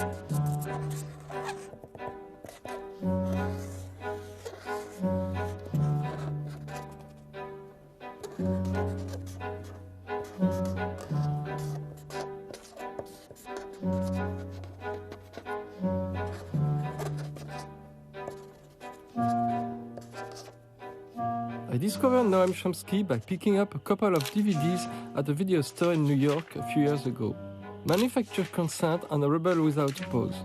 I discovered Noam Chomsky by picking up a couple of DVDs at a video store in New York a few years ago. Manufactured Consent and A Rebel Without a Pause.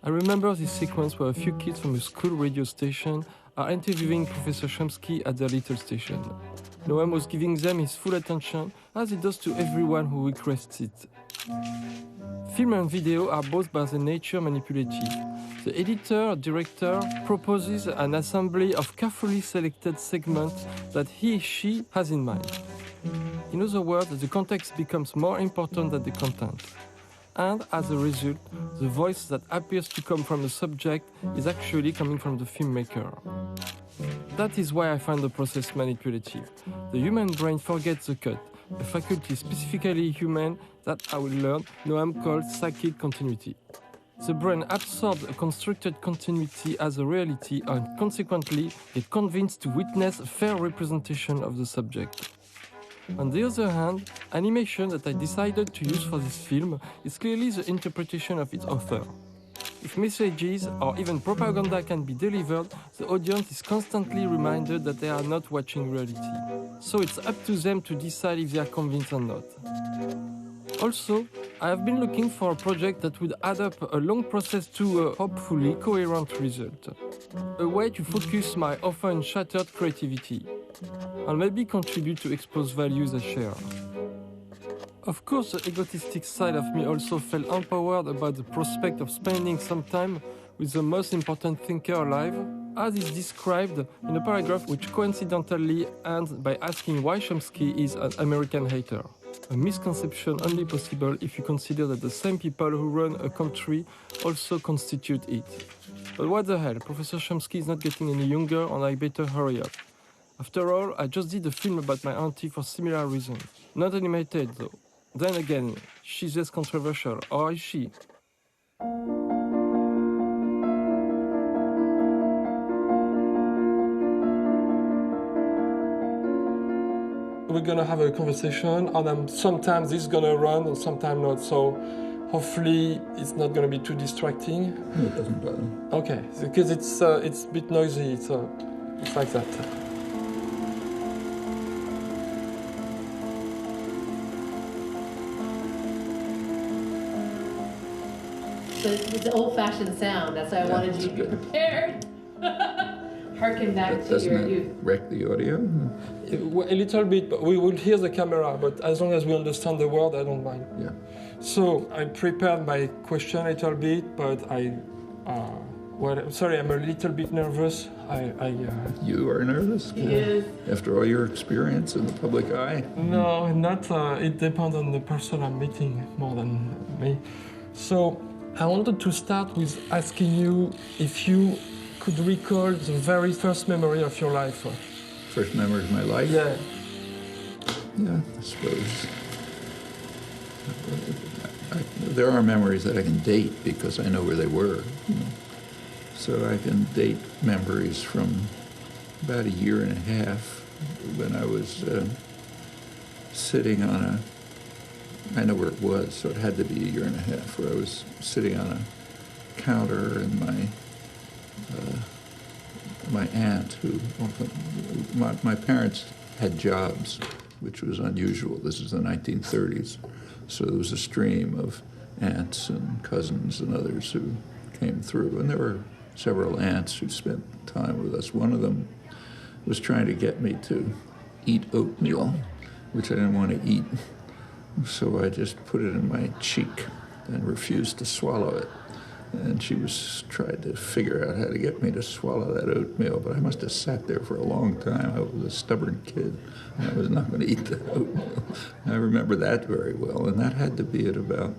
I remember this sequence where a few kids from a school radio station are interviewing Professor Chomsky at their little station. Noam was giving them his full attention, as he does to everyone who requests it. Film and video are both by their nature manipulative. The editor-director proposes an assembly of carefully selected segments that she has in mind. In other words, the context becomes more important than the content. And as a result, the voice that appears to come from the subject is actually coming from the filmmaker. That is why I find the process manipulative. The human brain forgets the cut, a faculty specifically human that I will learn Noam called psychic continuity. The brain absorbs a constructed continuity as a reality and consequently is convinced to witness a fair representation of the subject. On the other hand, animation that I decided to use for this film is clearly the interpretation of its author. If messages or even propaganda can be delivered, the audience is constantly reminded that they are not watching reality. So it's up to them to decide if they are convinced or not. Also, I have been looking for a project that would add up a long process to a hopefully coherent result. A way to focus my often shattered creativity, and maybe contribute to expose values I share. Of course, the egotistic side of me also felt empowered about the prospect of spending some time with the most important thinker alive, as is described in a paragraph which coincidentally ends by asking why Chomsky is an American hater. A misconception only possible if you consider that the same people who run a country also constitute it. But what the hell, Professor Chomsky is not getting any younger and I better hurry up. After all, I just did a film about my auntie for similar reasons. Not animated though. Then again, she's less controversial, or is she? We're gonna have a conversation, and sometimes it's gonna run, and sometimes not. So hopefully it's not gonna be too distracting. No, it doesn't bother. Okay, because it's a bit noisy. It's like that. It's an old-fashioned sound. That's why I wanted you to be prepared. Harken back to your youth. Doesn't wreck the audio? A little bit, but we will hear the camera, but as long as we understand the word, I don't mind. Yeah. So I prepared my question a little bit, but sorry, I'm a little bit nervous. You are nervous? He is. After all your experience in the public eye? No, not. It depends on the person I'm meeting more than me. So I wanted to start with asking you if you could recall the very first memory of your life. First memory of my life? Yeah. Yeah, I suppose. There are memories that I can date because I know where they were. You know? So I can date memories from about a year and a half when I was sitting on a, I know where it was, so it had to be a year and a half, where I was sitting on a counter and my aunt, who, my parents had jobs, which was unusual. This is the 1930s. So there was a stream of aunts and cousins and others who came through. And there were several aunts who spent time with us. One of them was trying to get me to eat oatmeal, which I didn't want to eat. So I just put it in my cheek and refused to swallow it. And she was trying to figure out how to get me to swallow that oatmeal, but I must have sat there for a long time. I was a stubborn kid, and I was not going to eat the oatmeal. I remember that very well, and that had to be at about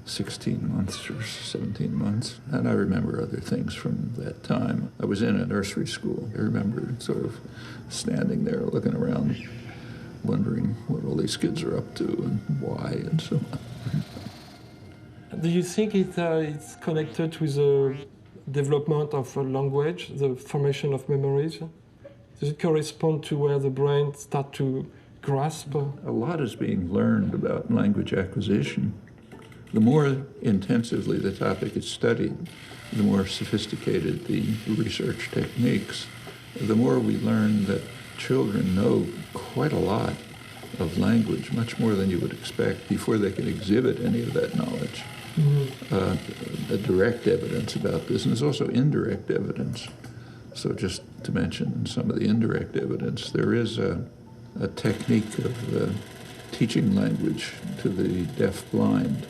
16 months or 17 months. And I remember other things from that time. I was in a nursery school. I remember sort of standing there looking around, wondering what all these kids are up to and why and so on. Do you think it's connected with the development of a language, the formation of memories? Does it correspond to where the brain starts to grasp? A lot is being learned about language acquisition. The more intensively the topic is studied, the more sophisticated the research techniques, the more we learn that children know quite a lot of language, much more than you would expect, before they can exhibit any of that knowledge. Direct evidence about this, and there's also indirect evidence. So just to mention some of the indirect evidence, there is a technique of teaching language to the deaf-blind.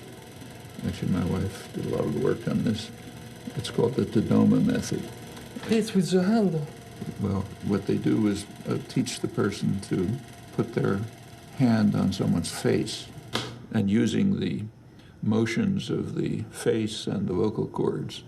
Actually, my wife did a lot of the work on this. It's called the Dodoma method. It's with the hand. Well, what they do is teach the person to put their hand on someone's face, and using the motions of the face and the vocal cords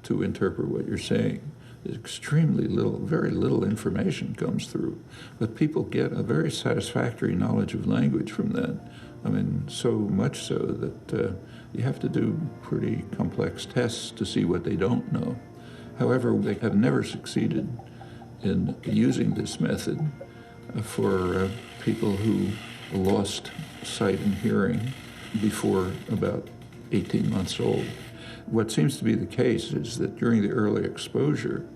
to interpret what you're saying. Extremely little, very little information comes through, but people get a very satisfactory knowledge of language from that. I mean, so much so that you have to do pretty complex tests to see what they don't know. However, they have never succeeded in using this method for people who lost sight and hearing before about 18 months old. What seems to be the case is that during the early exposure,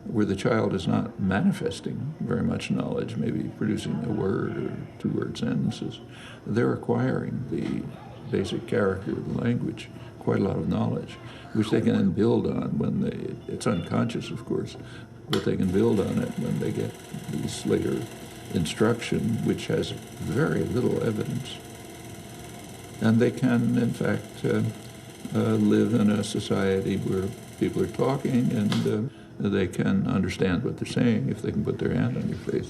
where the child is not manifesting very much knowledge, maybe producing a word or two-word sentences, they're acquiring the basic character of the language, quite a lot of knowledge, which they can then build on when it's unconscious, of course, but they can build on it when they get this later instruction, which has very little evidence. And they can, in fact, live in a society where people are talking and they can understand what they're saying if they can put their hand on your face.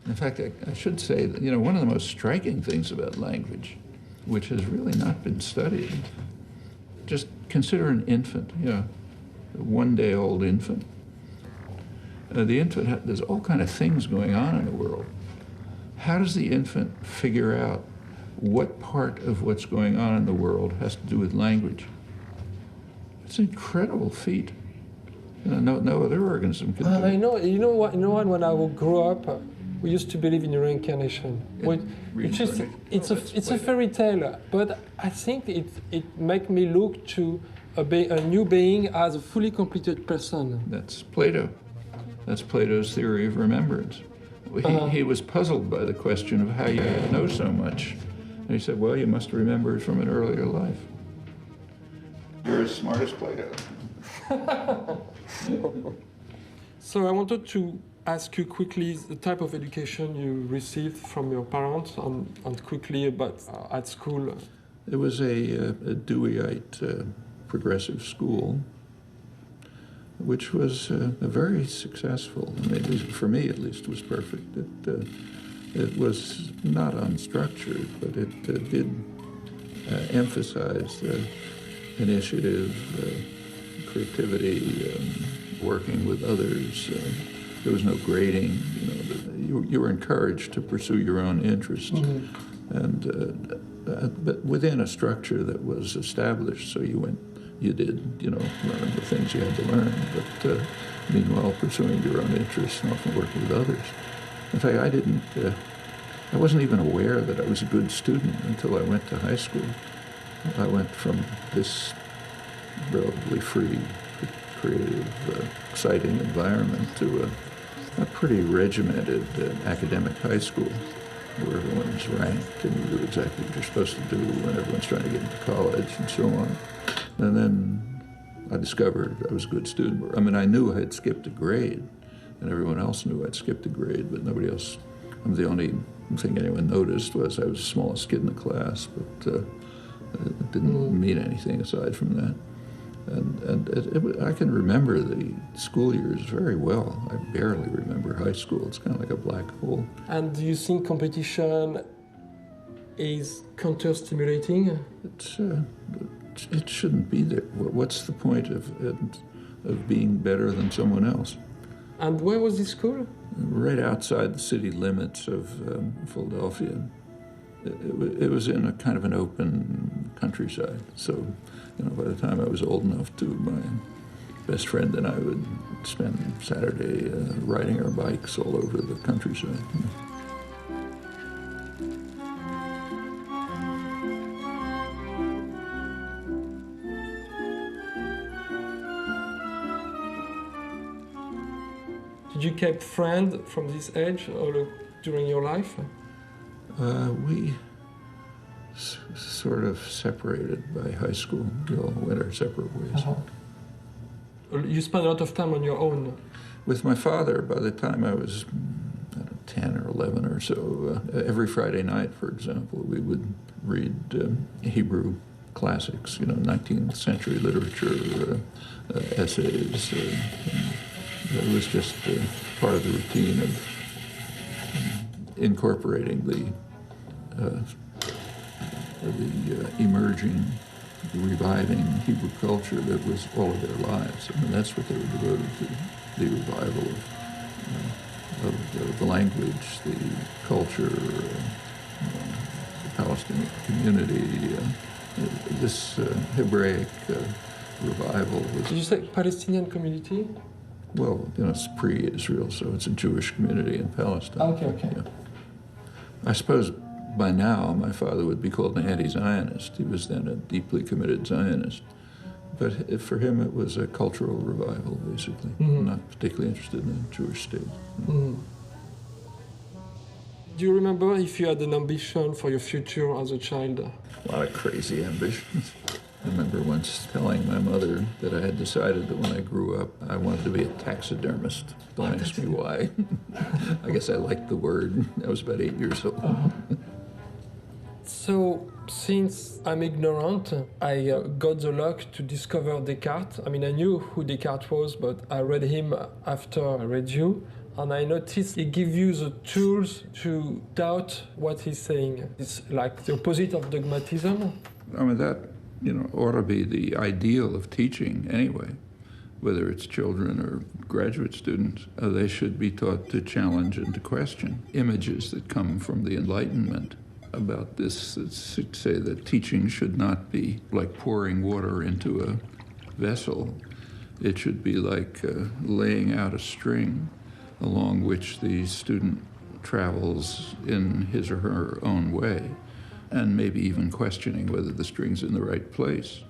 In fact, I should say that, one of the most striking things about language, which has really not been studied, just consider an infant, a one-day-old infant. The infant, there's all kind of things going on in the world. How does the infant figure out what part of what's going on in the world has to do with language? It's an incredible feat. No other organism can do it. I know. You know what? When I grew up, we used to believe in reincarnation. It's a fairy tale, but I think it makes me look to a new being as a fully completed person. That's Plato. That's Plato's theory of remembrance. He was puzzled by the question of how you know so much. And he said, well, you must remember it from an earlier life. You're as smart as Plato. So I wanted to ask you quickly the type of education you received from your parents and quickly about at school. It was a Deweyite progressive school, which was very successful. I mean, for me, at least, was perfect. It was not unstructured, but it did emphasize initiative, creativity, working with others. There was no grading. You were encouraged to pursue your own interests, but within a structure that was established. So you did learn the things you had to learn, but meanwhile pursuing your own interests and often working with others. In fact, I wasn't even aware that I was a good student until I went to high school. I went from this relatively free, creative, exciting environment to a pretty regimented academic high school where everyone's ranked and you do exactly what you're supposed to do when everyone's trying to get into college and so on. And then I discovered I was a good student. I mean, I knew I had skipped a grade, and everyone else knew I'd skipped a grade, but nobody else. The only thing anyone noticed was I was the smallest kid in the class, but it didn't mean anything aside from that. And I can remember the school years very well. I barely remember high school. It's kind of like a black hole. And do you think competition is counter-stimulating? It shouldn't be there. What's the point of being better than someone else? And where was this school? Right outside the city limits of Philadelphia. It was in a kind of an open countryside. So, by the time I was old enough to, my best friend and I would spend Saturday riding our bikes all over the countryside. Did you keep friends from this age or during your life? We sort of separated by high school. We all went our separate ways. You spent a lot of time on your own. With my father, by the time I was 10 or 11 or so, every Friday night, for example, we would read Hebrew classics, 19th century literature, essays. It was just part of the routine of incorporating the emerging, reviving Hebrew culture that was all of their lives. I mean, that's what they were devoted to, the revival of the language, the culture, the Palestinian community. This Hebraic revival was... Did you say Palestinian community? Well, it's pre-Israel, so it's a Jewish community in Palestine. Okay. Yeah. I suppose by now my father would be called an anti-Zionist. He was then a deeply committed Zionist. But for him it was a cultural revival, basically. Not particularly interested in the Jewish state. Do you remember if you had an ambition for your future as a child? A lot of crazy ambitions. I remember once telling my mother that I had decided that when I grew up, I wanted to be a taxidermist. Don't ask me why. I guess I liked the word. I was about 8 years old. So, since I'm ignorant, I got the luck to discover Descartes. I mean, I knew who Descartes was, but I read him after I read you. And I noticed he gives you the tools to doubt what he's saying. It's like the opposite of dogmatism. I mean, that ought to be the ideal of teaching anyway, whether it's children or graduate students. They should be taught to challenge and to question images that come from the Enlightenment about this, that say that teaching should not be like pouring water into a vessel. It should be like laying out a string along which the student travels in his or her own way, and maybe even questioning whether the string's in the right place.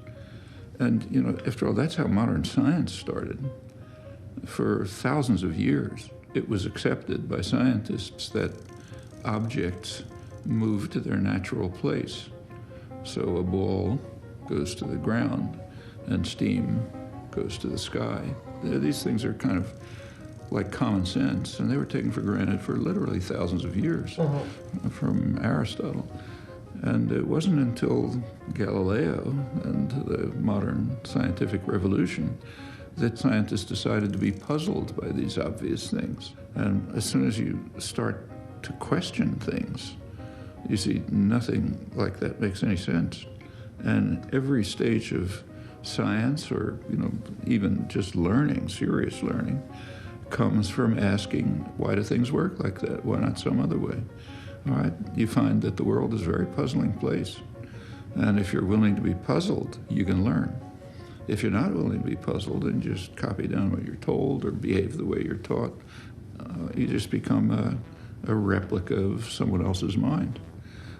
And, after all, that's how modern science started. For thousands of years, it was accepted by scientists that objects move to their natural place. So a ball goes to the ground and steam goes to the sky. These things are kind of like common sense, and they were taken for granted for literally thousands of years from Aristotle. And it wasn't until Galileo and the modern scientific revolution that scientists decided to be puzzled by these obvious things. And as soon as you start to question things, you see nothing like that makes any sense. And every stage of science, or even just learning, serious learning, comes from asking, why do things work like that? Why not some other way? All right, you find that the world is a very puzzling place. And if you're willing to be puzzled, you can learn. If you're not willing to be puzzled and just copy down what you're told or behave the way you're taught, you just become a replica of someone else's mind.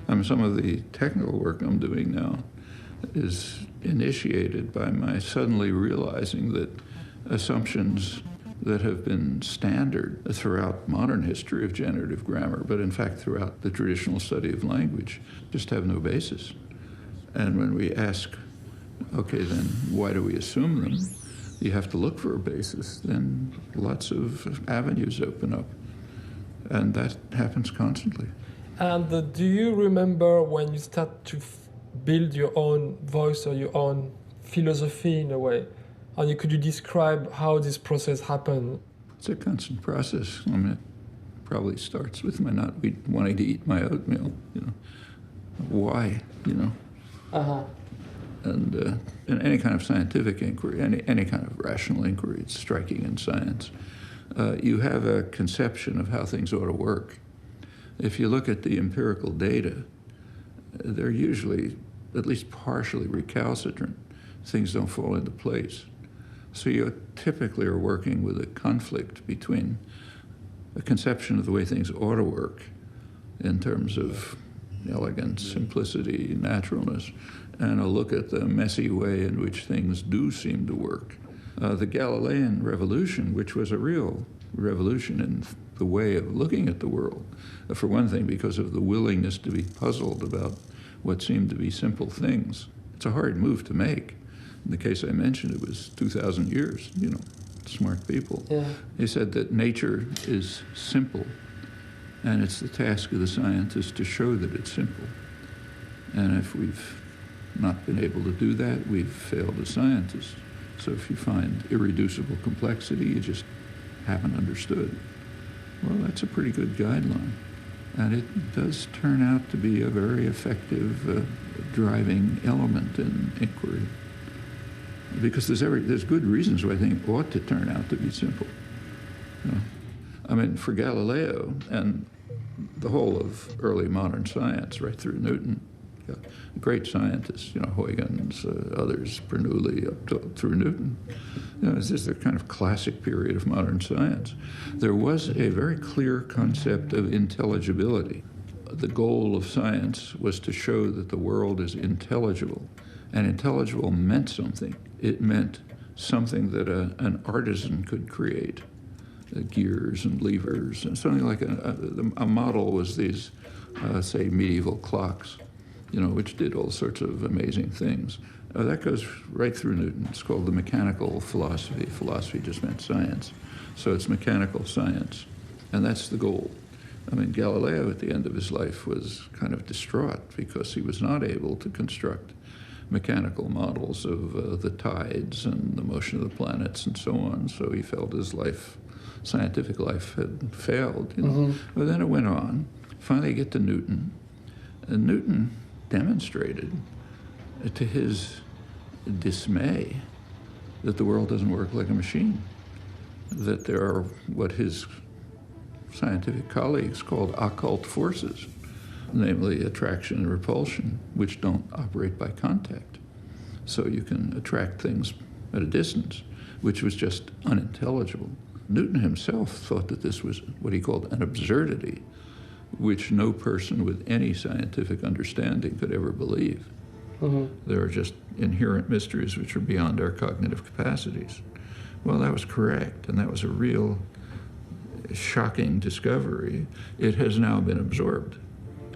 I mean, some of the technical work I'm doing now is initiated by my suddenly realizing that assumptions that have been standard throughout modern history of generative grammar, but in fact throughout the traditional study of language, just have no basis. And when we ask, okay, then why do we assume them? You have to look for a basis. Then lots of avenues open up. And that happens constantly. And do you remember when you start to build your own voice or your own philosophy in a way? And could you describe how this process happened? It's a constant process. I mean, it probably starts with my not wanting to eat my oatmeal. Why? And in any kind of scientific inquiry, any kind of rational inquiry, it's striking in science. You have a conception of how things ought to work. If you look at the empirical data, they're usually at least partially recalcitrant. Things don't fall into place. So you typically are working with a conflict between a conception of the way things ought to work in terms of elegance, simplicity, naturalness, and a look at the messy way in which things do seem to work. The Galilean revolution, which was a real revolution in the way of looking at the world, for one thing, because of the willingness to be puzzled about what seemed to be simple things. It's a hard move to make. In the case I mentioned, it was 2,000 years, smart people. Yeah. He said that nature is simple, and it's the task of the scientist to show that it's simple. And if we've not been able to do that, we've failed as scientists. So if you find irreducible complexity, you just haven't understood. Well, that's a pretty good guideline. And it does turn out to be a very effective driving element in inquiry. Because there's good reasons why I think it ought to turn out to be simple. I mean, for Galileo and the whole of early modern science, right through Newton, great scientists, Huygens, others, Bernoulli, through Newton. It's just a kind of classic period of modern science. There was a very clear concept of intelligibility. The goal of science was to show that the world is intelligible, and intelligible meant something. It meant something that an artisan could create, gears and levers, and something like a model was these, say, medieval clocks, which did all sorts of amazing things. That goes right through Newton. It's called the mechanical philosophy. Philosophy just meant science. So it's mechanical science, and that's the goal. I mean, Galileo at the end of his life was kind of distraught because he was not able to construct mechanical models of the tides and the motion of the planets and so on. So he felt his scientific life had failed. But then it went on. Finally, you get to Newton. And Newton demonstrated, to his dismay, that the world doesn't work like a machine, that there are what his scientific colleagues called occult forces, namely attraction and repulsion, which don't operate by contact. So you can attract things at a distance, which was just unintelligible. Newton himself thought that this was what he called an absurdity, which no person with any scientific understanding could ever believe. There are just inherent mysteries which are beyond our cognitive capacities. Well, that was correct, and that was a real shocking discovery. It has now been absorbed.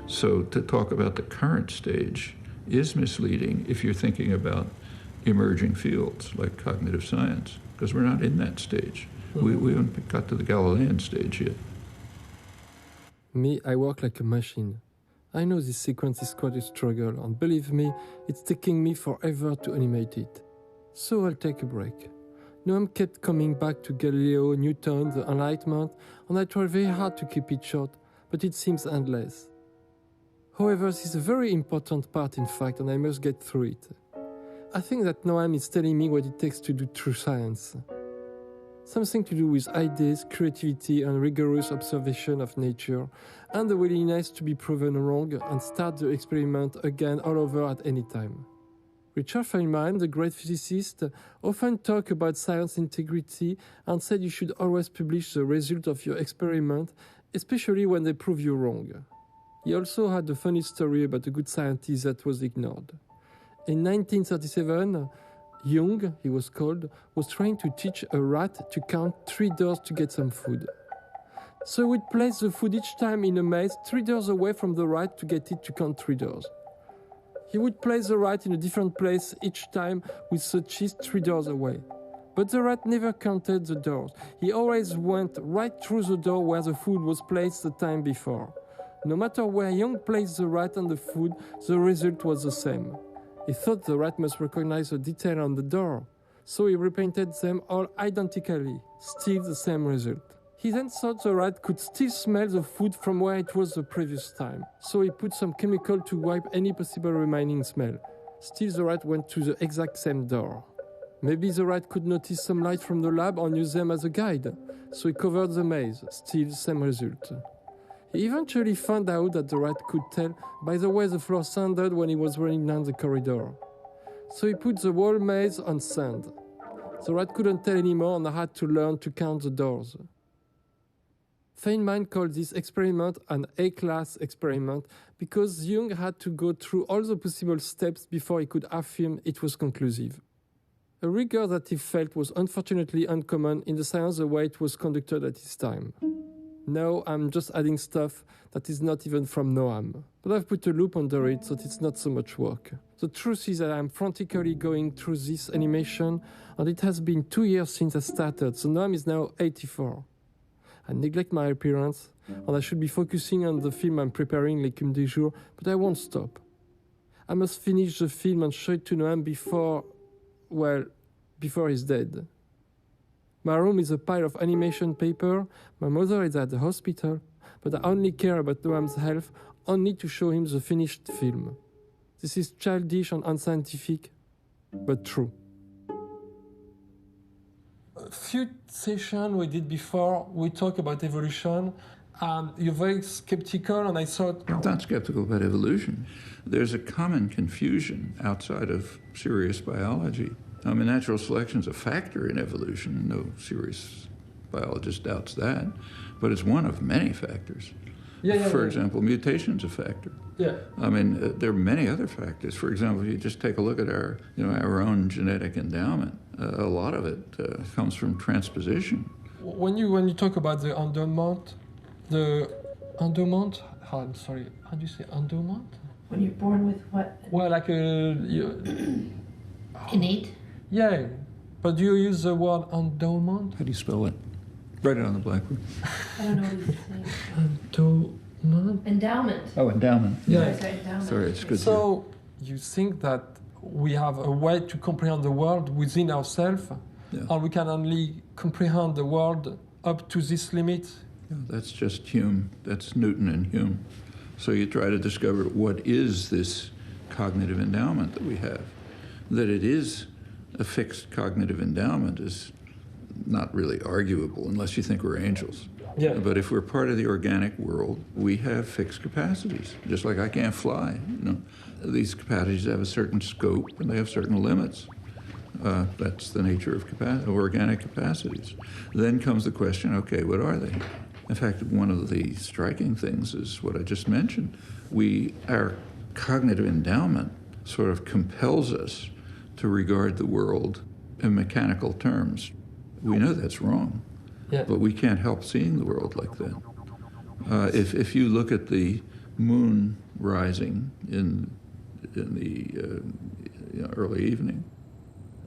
So to talk about the current stage is misleading if you're thinking about emerging fields like cognitive science, because we're not in that stage. We haven't got to the Galilean stage yet. Me, I work like a machine. I know this sequence is quite a struggle, and believe me, it's taking me forever to animate it. So I'll take a break. Noam kept coming back to Galileo, Newton, the Enlightenment, and I tried very hard to keep it short, but it seems endless. However, this is a very important part, in fact, and I must get through it. I think that Noam is telling me what it takes to do true science. Something to do with ideas, creativity, and rigorous observation of nature, and the willingness to be proven wrong and start the experiment again all over at any time. Richard Feynman, the great physicist, often talked about science integrity and said you should always publish the result of your experiment, especially when they prove you wrong. He also had a funny story about a good scientist that was ignored. In 1937, Jung, he was called, was trying to teach a rat to count 3 doors to get some food. So he would place the food each time in a maze 3 doors away from the rat to get it to count 3 doors. He would place the rat in a different place each time with the cheese 3 doors away. But the rat never counted the doors. He always went right through the door where the food was placed the time before. No matter where Jung placed the rat and the food, the result was the same. He thought the rat must recognize a detail on the door, so he repainted them all identically, still the same result. He then thought the rat could still smell the food from where it was the previous time, so he put some chemical to wipe any possible remaining smell. Still the rat went to the exact same door. Maybe the rat could notice some light from the lab and use them as a guide, so he covered the maze, still the same result. He eventually found out that the rat could tell by the way the floor sounded when he was running down the corridor. So he put the whole maze on sand. The rat couldn't tell anymore and had to learn to count the doors. Feynman called this experiment an A-class experiment because Jung had to go through all the possible steps before he could affirm it was conclusive. A rigor that he felt was unfortunately uncommon in the science the way it was conducted at his time. Now I'm just adding stuff that is not even from Noam, but I've put a loop under it so that it's not so much work. The truth is that I'm frantically going through this animation, and it has been 2 years since I started, so Noam is now 84. I neglect my appearance, and I should be focusing on the film I'm preparing, L'écume du jour, but I won't stop. I must finish the film and show it to Noam before he's dead. My room is a pile of animation paper, my mother is at the hospital, but I only care about Noam's health, only to show him the finished film. This is childish and unscientific, but true. A few sessions we did before, we talked about evolution, and you're very skeptical, and I thought... I'm not skeptical about evolution. There's a common confusion outside of serious biology. I mean, natural selection is a factor in evolution. No serious biologist doubts that. But it's one of many factors. For example, mutation's a factor. I mean, there are many other factors. For example, if you just take a look at our own genetic endowment, a lot of it comes from transposition. When you talk about the endowment, how do you say endowment? When you're born with what? Well, like innate? Yeah, but do you use the word endowment? How do you spell it? Write it on the blackboard. I don't know what you're saying. Endowment? Endowment. Oh, endowment. Yeah. Sorry, endowment. Sorry, it's good. So you think that we have a way to comprehend the world within ourselves, and we can only comprehend the world up to this limit? Yeah, that's just Hume. That's Newton and Hume. So you try to discover what is this cognitive endowment that we have. That it is a fixed cognitive endowment is not really arguable unless you think we're angels. Yeah. But if we're part of the organic world, we have fixed capacities. Just like I can't fly. These capacities have a certain scope and they have certain limits. That's the nature of organic capacities. Then comes the question, okay, what are they? In fact, one of the striking things is what I just mentioned. Our cognitive endowment sort of compels us to regard the world in mechanical terms. We know that's wrong, but we can't help seeing the world like that. If you look at the moon rising in the early evening,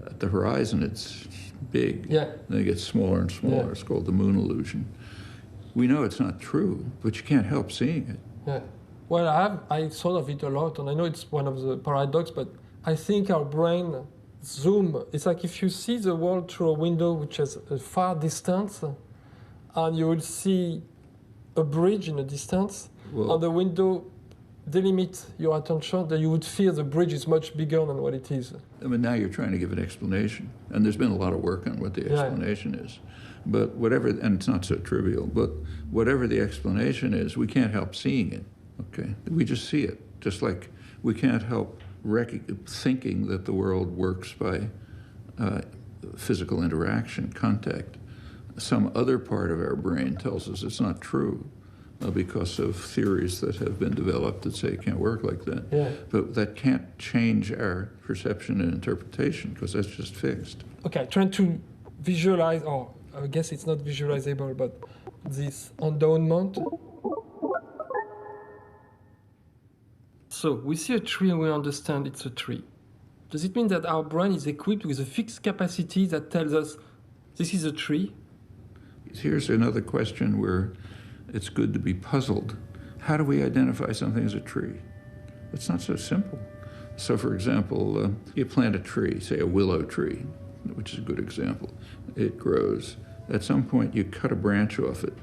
at the horizon it's big, then it gets smaller and smaller. It's called the moon illusion. We know it's not true, but you can't help seeing it. Yeah. Well, I thought of it a lot, and I know it's one of the paradox, but I think our brain zoom. It's like if you see the world through a window which has a far distance, and you will see a bridge in the distance, and the window delimit your attention, then you would feel the bridge is much bigger than what it is. I mean, now you're trying to give an explanation, and there's been a lot of work on what the explanation is. But whatever, and it's not so trivial, but whatever the explanation is, we can't help seeing it, okay? We just see it, just like we can't help thinking that the world works by physical interaction, contact. Some other part of our brain tells us it's not true because of theories that have been developed that say it can't work like that. Yeah. But that can't change our perception and interpretation because that's just fixed. Okay, trying to visualize, or I guess it's not visualizable, but this endowment. So we see a tree and we understand it's a tree. Does it mean that our brain is equipped with a fixed capacity that tells us this is a tree? Here's another question where it's good to be puzzled. How do we identify something as a tree? It's not so simple. So for example, you plant a tree, say a willow tree, which is a good example. It grows. At some point you cut a branch off it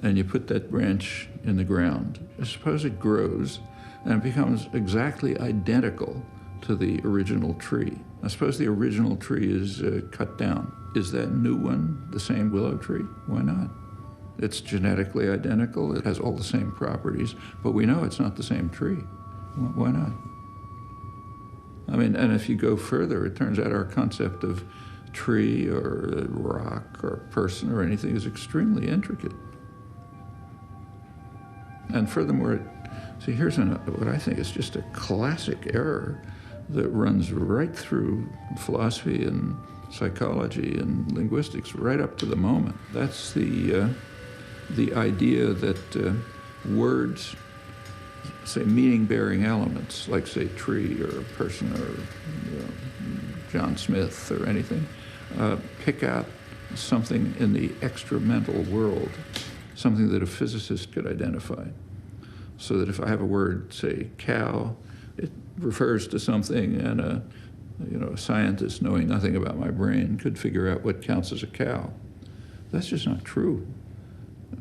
and you put that branch in the ground. Suppose it grows and it becomes exactly identical to the original tree. I suppose the original tree is cut down. Is that new one the same willow tree? Why not? It's genetically identical. It has all the same properties, but we know it's not the same tree. Why not? I mean, and if you go further, it turns out our concept of tree or rock or person or anything is extremely intricate. And furthermore, see, here's what I think is just a classic error that runs right through philosophy and psychology and linguistics right up to the moment. That's the idea that words, say, meaning-bearing elements, like, say, tree or a person or John Smith or anything, pick out something in the extra-mental world, something that a physicist could identify. So that if I have a word, say, cow, it refers to something, and a scientist knowing nothing about my brain could figure out what counts as a cow. That's just not true.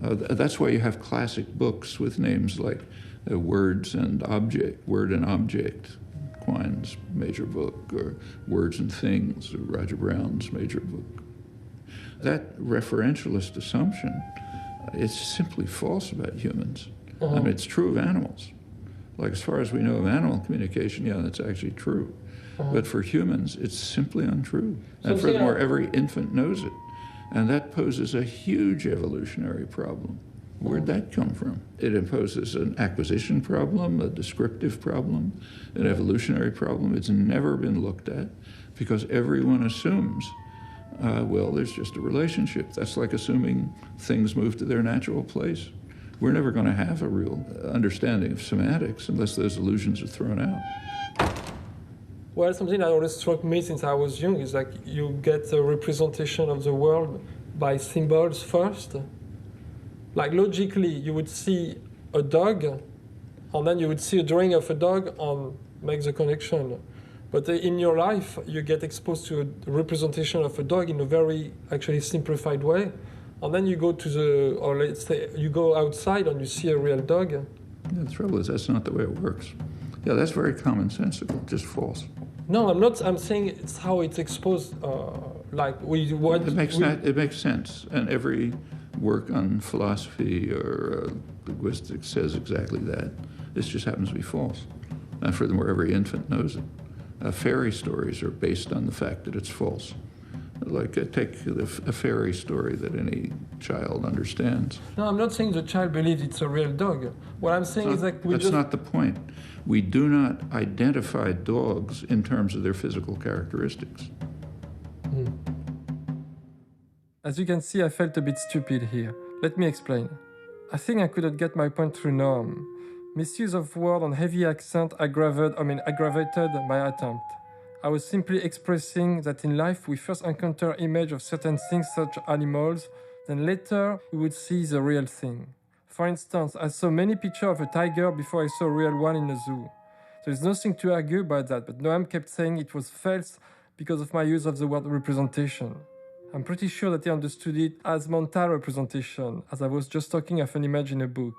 That's why you have classic books with names like Words and Object, Word and Object, Quine's major book, or Words and Things, Roger Brown's major book. That referentialist assumption is simply false about humans. I mean, it's true of animals. Like, as far as we know of animal communication, yeah, that's actually true. But for humans, it's simply untrue. And furthermore, every infant knows it. And that poses a huge evolutionary problem. Where'd that come from? It imposes an acquisition problem, a descriptive problem, an evolutionary problem. It's never been looked at because everyone assumes, well, there's just a relationship. That's like assuming things move to their natural place. We're never going to have a real understanding of semantics unless those illusions are thrown out. Well, something that always struck me since I was young is like you get a representation of the world by symbols first. Like logically, you would see a dog, and then you would see a drawing of a dog and make the connection. But in your life, you get exposed to a representation of a dog in a very actually simplified way. And then you go to or let's say you go outside and you see a real dog. Yeah, the trouble is that's not the way it works. Yeah, that's very commonsensical, just false. No, I'm not. I'm saying it's how it's exposed. It makes sense, and every work on philosophy or linguistics says exactly that. This just happens to be false, and furthermore, every infant knows it. Fairy stories are based on the fact that it's false. Like, take a fairy story that any child understands. No, I'm not saying the child believes it's a real dog. What I'm saying is that that's not the point. We do not identify dogs in terms of their physical characteristics. As you can see, I felt a bit stupid here. Let me explain. I think I couldn't get my point through Noam. Misuse of word and heavy accent aggravated my attempt. I was simply expressing that in life we first encounter image of certain things such as animals, then later we would see the real thing. For instance, I saw many pictures of a tiger before I saw a real one in a zoo. There is nothing to argue about that, but Noam kept saying it was false because of my use of the word representation. I'm pretty sure that he understood it as mental representation, as I was just talking of an image in a book.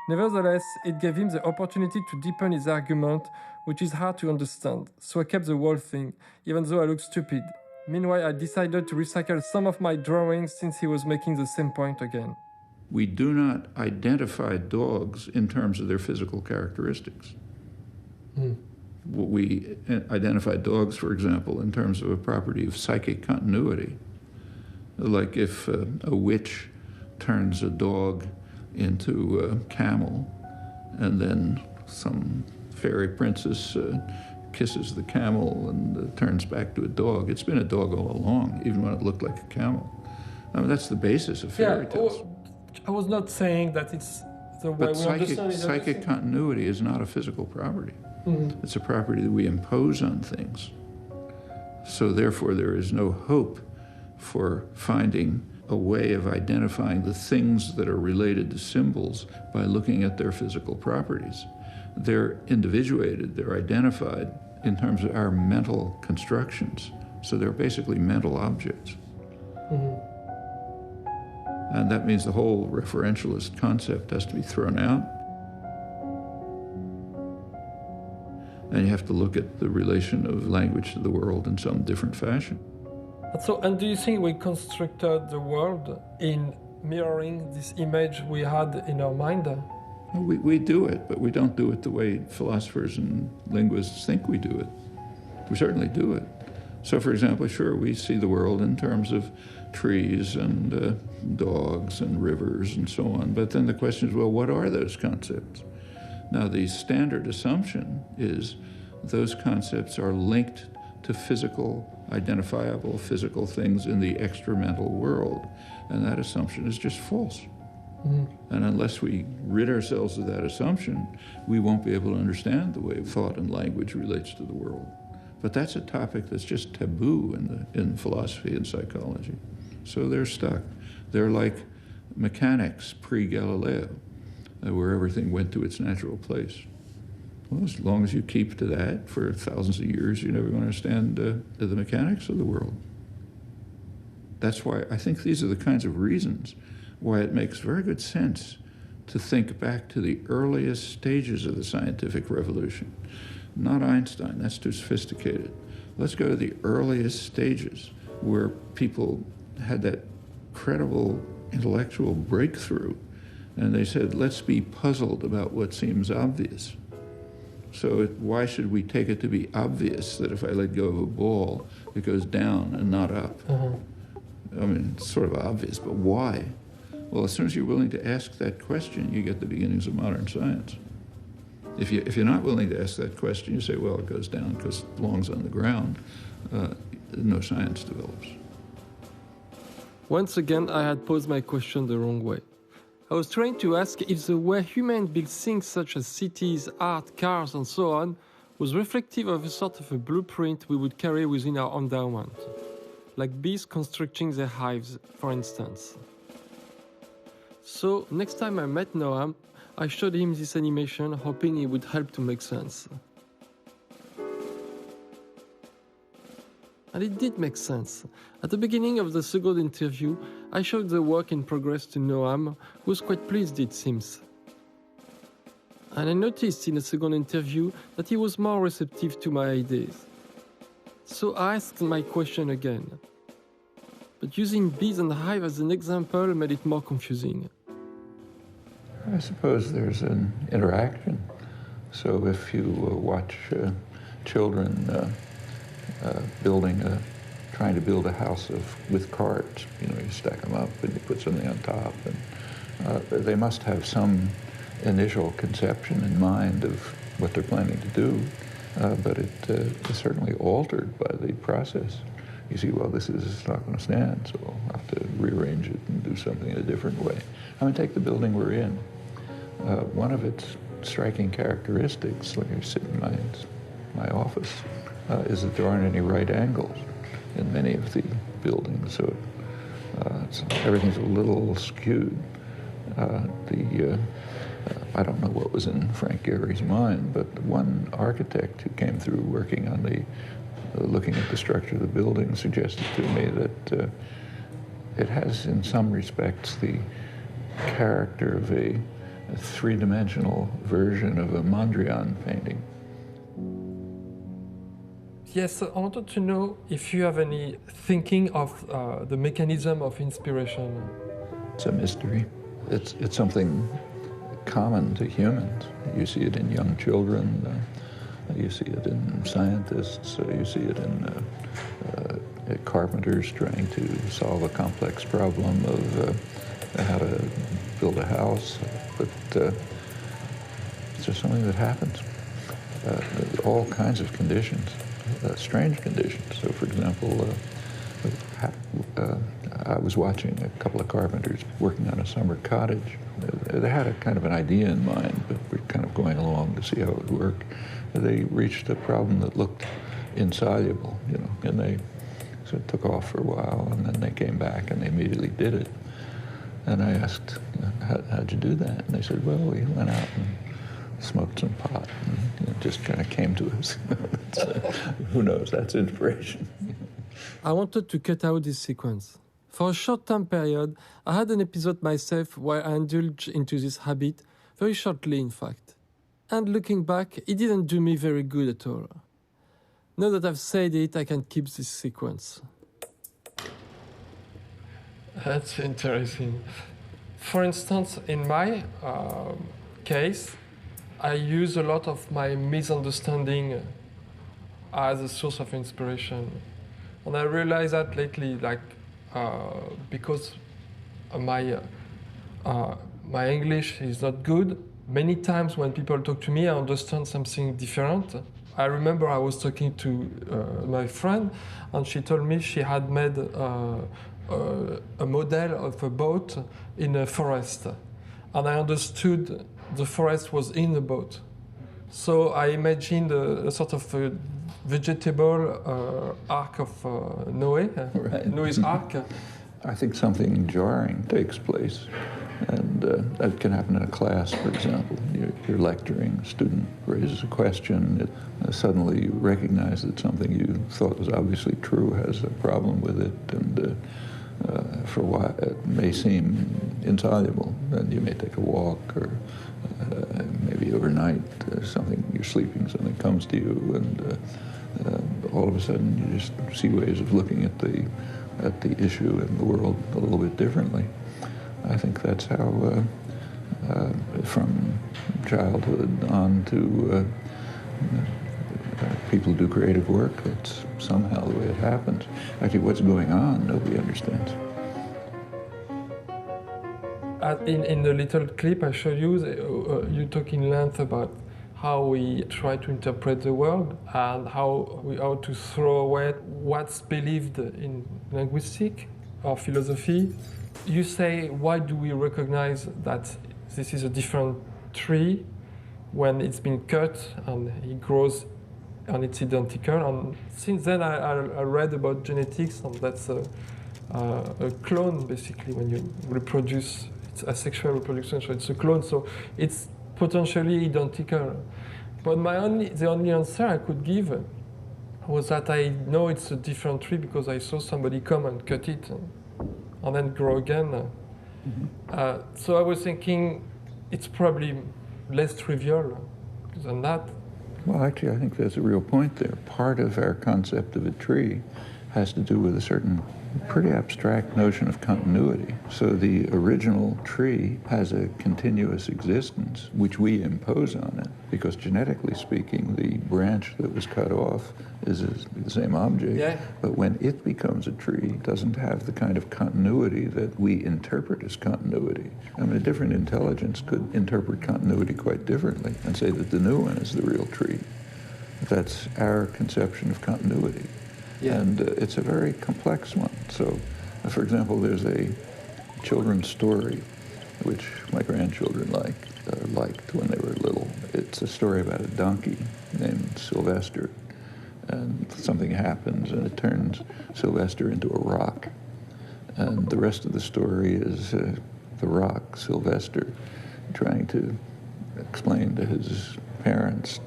Nevertheless, it gave him the opportunity to deepen his argument, which is hard to understand, so I kept the whole thing, even though I looked stupid. Meanwhile, I decided to recycle some of my drawings since he was making the same point again. We do not identify dogs in terms of their physical characteristics. We identify dogs, for example, in terms of a property of psychic continuity. Like if a witch turns a dog into a camel, and then some fairy princess kisses the camel and turns back to a dog. It's been a dog all along, even when it looked like a camel. I mean, that's the basis of fairy tales. I was not saying that it's the way we understand it. Psychic continuity is not a physical property. It's a property that we impose on things. So therefore, there is no hope for finding a way of identifying the things that are related to symbols by looking at their physical properties. They're individuated, they're identified in terms of our mental constructions. So they're basically mental objects. And that means the whole referentialist concept has to be thrown out. And you have to look at the relation of language to the world in some different fashion. So, and do you think we constructed the world in mirroring this image we had in our mind? We do it, but we don't do it the way philosophers and linguists think we do it. We certainly do it. So, for example, sure, we see the world in terms of trees and dogs and rivers and so on. But then the question is, well, what are those concepts? Now, the standard assumption is those concepts are linked to physical, identifiable physical things in the extramental world. And that assumption is just false. And unless we rid ourselves of that assumption, we won't be able to understand the way thought and language relates to the world. But that's a topic that's just taboo in philosophy and psychology. So they're stuck. They're like mechanics pre-Galileo, where everything went to its natural place. Well, as long as you keep to that for thousands of years, you're never going to understand the mechanics of the world. That's why I think these are the kinds of reasons why it makes very good sense to think back to the earliest stages of the scientific revolution. Not Einstein, that's too sophisticated. Let's go to the earliest stages where people had that credible intellectual breakthrough, and they said, let's be puzzled about what seems obvious. So why should we take it to be obvious that if I let go of a ball, it goes down and not up? I mean, it's sort of obvious, but why? Well, as soon as you're willing to ask that question, you get the beginnings of modern science. If you're not willing to ask that question, you say, well, it goes down because it belongs on the ground. No science develops. Once again, I had posed my question the wrong way. I was trying to ask if the way humans build things such as cities, art, cars, and so on was reflective of a sort of a blueprint we would carry within our endowment, like bees constructing their hives, for instance. So, next time I met Noam, I showed him this animation, hoping it would help to make sense. And it did make sense. At the beginning of the second interview, I showed the work in progress to Noam, who was quite pleased, it seems. And I noticed in the second interview that he was more receptive to my ideas. So I asked my question again. But using bees and hive as an example made it more confusing. I suppose there's an interaction. So if you watch children trying to build a house with cards, you stack them up and you put something on top, and they must have some initial conception in mind of what they're planning to do, but it is certainly altered by the process. You see, well, this is not going to stand, so I'll have to rearrange it and do something in a different way. I mean, take the building we're in. One of its striking characteristics, like I sit in my office, is that there aren't any right angles in many of the buildings, so everything's a little skewed. I don't know what was in Frank Gehry's mind, but one architect who came through working on looking at the structure of the building suggested to me that it has, in some respects, the character of a three-dimensional version of a Mondrian painting. Yes, I wanted to know if you have any thinking of the mechanism of inspiration. It's a mystery. It's something common to humans. You see it in young children. You see it in scientists. You see it in carpenters trying to solve a complex problem of how to build a house. But it's just something that happens. All kinds of conditions. Strange conditions. So, for example, I was watching a couple of carpenters working on a summer cottage. They had a kind of an idea in mind, but we're kind of going along to see how it would work. They reached a problem that looked insoluble, and they sort of took off for a while, and then they came back and they immediately did it. And I asked, how'd you do that? And they said, well, we went out and smoked some pot, and it just kind of came to us. Who knows? That's inspiration. I wanted to cut out this sequence. For a short time period, I had an episode myself where I indulged into this habit, very shortly in fact. And looking back, it didn't do me very good at all. Now that I've said it, I can keep this sequence. That's interesting. For instance, in my case, I use a lot of my misunderstanding as a source of inspiration. And I realize that lately, because my English is not good, many times when people talk to me, I understand something different. I remember I was talking to my friend, and she told me she had made a model of a boat in a forest. And I understood the forest was in the boat. So I imagined a sort of a vegetable ark of Noé, Right. Noé's ark. I think something jarring takes place, and that can happen in a class, for example. You're lecturing, a student raises a question, suddenly you recognize that something you thought was obviously true has a problem with it, and for a while it may seem insoluble, and you may take a walk, or maybe overnight, you're sleeping, something comes to you, and all of a sudden you just see ways of looking at the issue and the world a little bit differently. I think that's how, from childhood on to people who do creative work, that's somehow the way it happens. Actually, what's going on, nobody understands. In the little clip I showed you, you talk in length about how we try to interpret the world and how we ought to throw away what's believed in linguistics or philosophy. You say, why do we recognize that this is a different tree when it's been cut and it grows and it's identical? And since then I read about genetics, and that's a clone, basically, when you reproduce. It's asexual reproduction, so it's a clone, so it's potentially identical. But the only answer I could give was that I know it's a different tree because I saw somebody come and cut it and then grow again. Mm-hmm. So I was thinking it's probably less trivial than that. Well, actually, I think there's a real point there. Part of our concept of a tree has to do with a certain pretty abstract notion of continuity. So the original tree has a continuous existence, which we impose on it, because genetically speaking, the branch that was cut off is the same object. Yeah. But when it becomes a tree, it doesn't have the kind of continuity that we interpret as continuity. I mean, a different intelligence could interpret continuity quite differently and say that the new one is the real tree. That's our conception of continuity. Yeah. And it's a very complex one. So, for example, there's a children's story which my grandchildren liked when they were little. It's a story about a donkey named Sylvester, and something happens and it turns Sylvester into a rock. And the rest of the story is the rock, Sylvester, trying to explain to his parent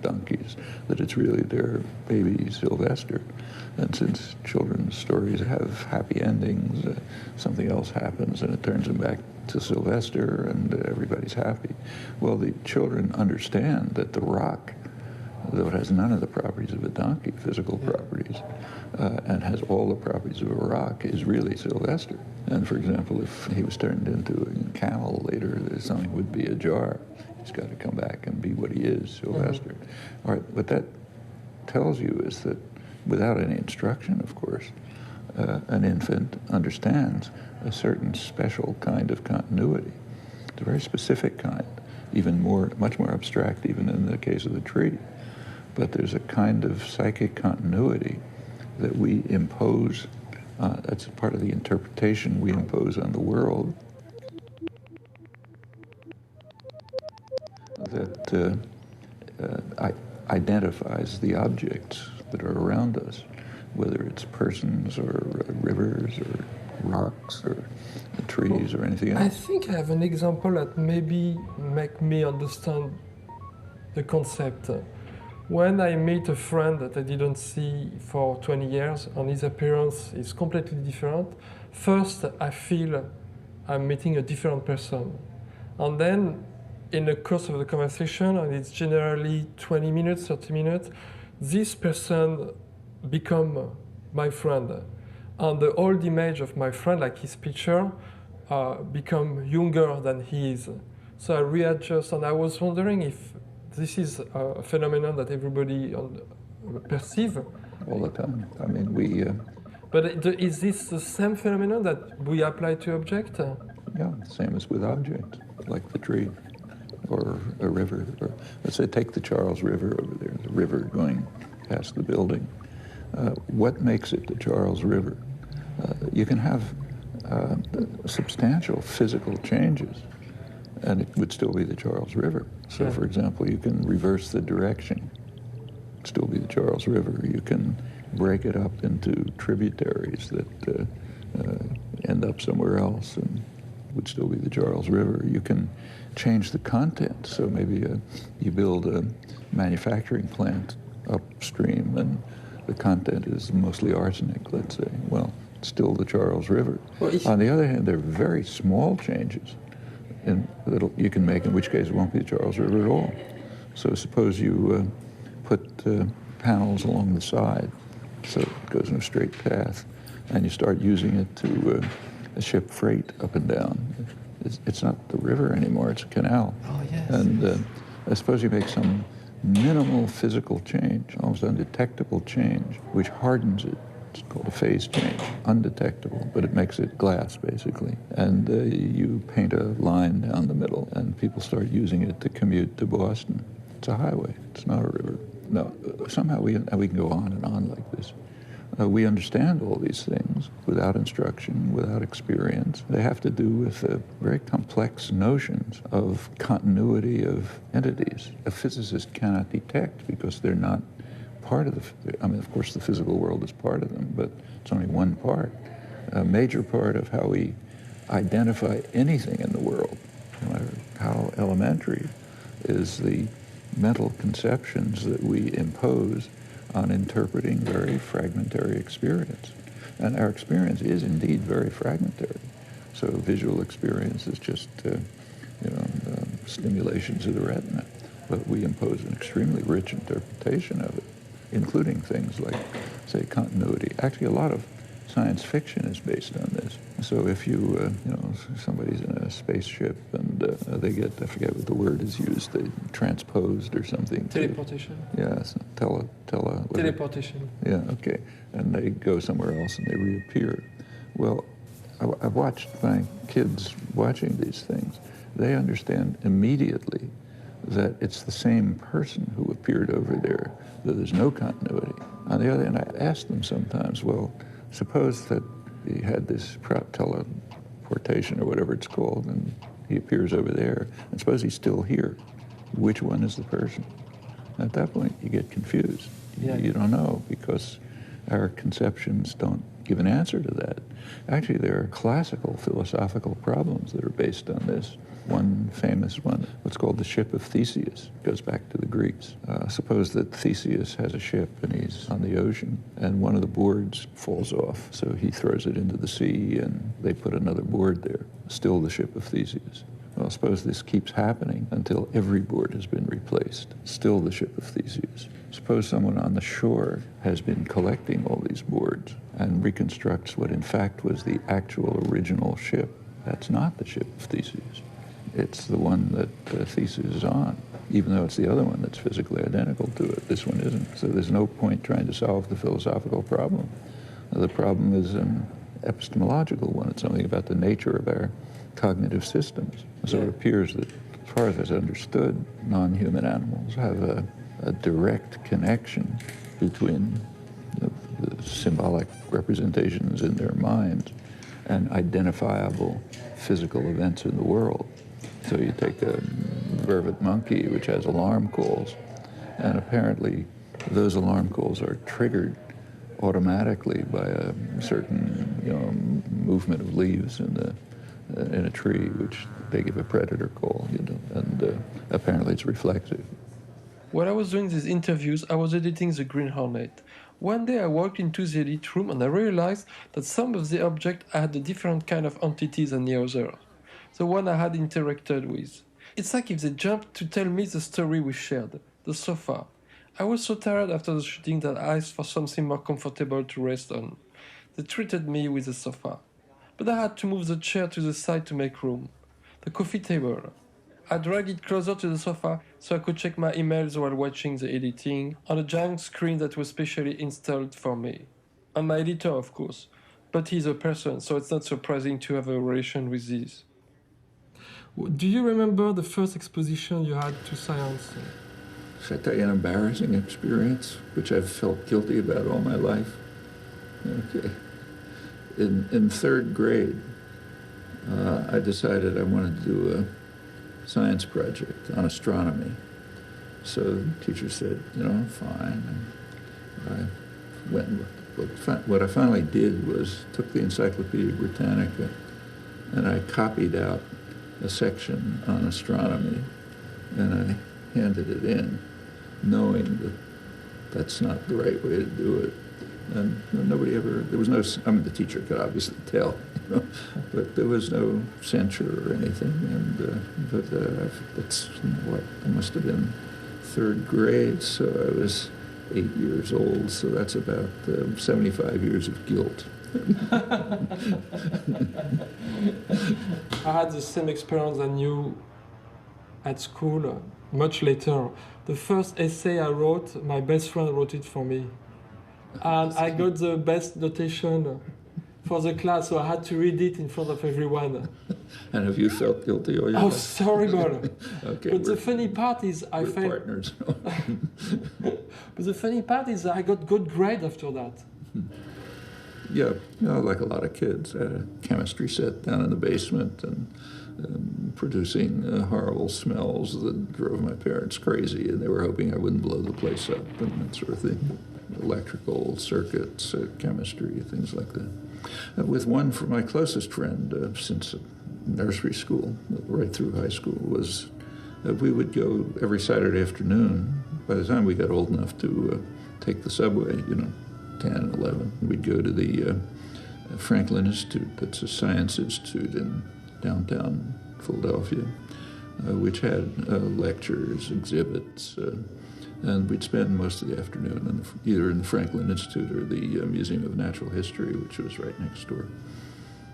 donkeys that it's really their baby Sylvester. And since children's stories have happy endings, something else happens and it turns them back to Sylvester and everybody's happy. Well, the children understand that the rock, though it has none of the properties of a donkey, physical properties, and has all the properties of a rock, is really Sylvester. And for example, if he was turned into a camel later, something would be ajar. He's got to come back and be what he is, Sylvester. Mm-hmm. All right, what that tells you is that without any instruction, of course, an infant understands a certain special kind of continuity. It's a very specific kind, much more abstract even in the case of the tree. But there's a kind of psychic continuity that we impose, that's a part of the interpretation we impose on the world, that identifies the objects that are around us, whether it's persons or rivers or rocks or trees or anything else. I think I have an example that maybe make me understand the concept. When I meet a friend that I didn't see for 20 years and his appearance is completely different, first I feel I'm meeting a different person. And then in the course of the conversation, and it's generally 20 minutes, 30 minutes, this person become my friend. And the old image of my friend, like his picture, become younger than he is. So I readjust, and I was wondering if this is a phenomenon that everybody perceive. All the time. I mean, we... But is this the same phenomenon that we apply to object? Yeah, same as with objects, like the tree or a river. Or let's say take the Charles River over there, the river going past the building. What makes it the Charles River? You can have substantial physical changes, and it would still be the Charles River. So, for example, you can reverse the direction, still be the Charles River. You can break it up into tributaries that end up somewhere else and would still be the Charles River. You can change the content. So maybe you build a manufacturing plant upstream and the content is mostly arsenic, let's say. Well, it's still the Charles River. Well, on the other hand, there are very small changes that you can make, in which case it won't be the Charles River at all. So suppose you put panels along the side so it goes in a straight path, and you start using it to ship freight up and down. It's not the river anymore, it's a canal. Oh, yes. And I suppose you make some minimal physical change, almost undetectable change, which hardens it. It's called a phase change, undetectable, but it makes it glass, basically. And you paint a line down the middle, and people start using it to commute to Boston. It's a highway, it's not a river. No, somehow we can go on and on like this. We understand all these things without instruction, without experience. They have to do with very complex notions of continuity of entities. A physicist cannot detect because they're not part of I mean, of course, the physical world is part of them, but it's only one part. A major part of how we identify anything in the world, no matter how elementary, is the mental conceptions that we impose on interpreting very fragmentary experience. And our experience is indeed very fragmentary. So visual experience is just, stimulations of the retina. But we impose an extremely rich interpretation of it, including things like, say, continuity. Actually, a lot of science fiction is based on this. So if somebody's in a spaceship and they get, I forget what the word is used, they transposed or something. Teleportation. Yes, teleportation. Yeah, okay. And they go somewhere else and they reappear. Well, I've watched my kids watching these things. They understand immediately that it's the same person who appeared over there, that there's no continuity. On the other hand, I ask them sometimes, well, suppose that he had this teleportation or whatever it's called, and he appears over there, and suppose he's still here. Which one is the person? At that point, you get confused. Yeah. You don't know, because our conceptions don't give an answer to that. Actually, there are classical philosophical problems that are based on this. One famous one, what's called the ship of Theseus, goes back to the Greeks. Suppose that Theseus has a ship and he's on the ocean, and one of the boards falls off, so he throws it into the sea and they put another board there, still the ship of Theseus. Well, suppose this keeps happening until every board has been replaced, still the ship of Theseus. Suppose someone on the shore has been collecting all these boards and reconstructs what in fact was the actual original ship. That's not the ship of Theseus. It's the one that Theseus is on, even though it's the other one that's physically identical to it. This one isn't. So there's no point trying to solve the philosophical problem. The problem is an epistemological one. It's something about the nature of our cognitive systems. So it appears that, as far as I've understood, non-human animals have a direct connection between the symbolic representations in their minds and identifiable physical events in the world. So you take a vervet monkey, which has alarm calls, and apparently those alarm calls are triggered automatically by a certain movement of leaves in a tree, which they give a predator call, and apparently it's reflexive. While I was doing these interviews, I was editing The Green Hornet. One day I walked into the edit room and I realized that some of the objects had a different kind of entity than the other, the one I had interacted with. It's like if they jumped to tell me the story we shared, the sofa. I was so tired after the shooting that I asked for something more comfortable to rest on. They treated me with a sofa. But I had to move the chair to the side to make room. The coffee table. I dragged it closer to the sofa so I could check my emails while watching the editing on a giant screen that was specially installed for me. And my editor, of course. But he's a person, so it's not surprising to have a relation with this. Do you remember the first exposition you had to science? Should I tell you an embarrassing experience, which I've felt guilty about all my life? Okay. In third grade, I decided I wanted to do a science project on astronomy. So the teacher said, fine. And I went. What I finally did was took the Encyclopedia Britannica and I copied out a section on astronomy and I handed it in, knowing that that's not the right way to do it. And there was no, the teacher could obviously tell, but there was no censure or anything. And that's what, I must have been third grade, so I was 8 years old, so that's about 75 years of guilt. I had the same experience than you at school, much later. The first essay I wrote, my best friend wrote it for me. And I got the best notation for the class, so I had to read it in front of everyone. And have you felt guilty all your life? Oh, it's horrible. Okay, but the funny part is I felt... partners. But the funny part is I got good grade after that. Yeah, like a lot of kids. I had a chemistry set down in the basement and producing horrible smells that drove my parents crazy, and they were hoping I wouldn't blow the place up and that sort of thing. Electrical circuits, chemistry, things like that. With one from my closest friend since nursery school, right through high school, was we would go every Saturday afternoon. By the time we got old enough to take the subway, 10, 11, we'd go to the Franklin Institute. That's a science institute in downtown Philadelphia, which had lectures, exhibits, and we'd spend most of the afternoon either in the Franklin Institute or the Museum of Natural History, which was right next door.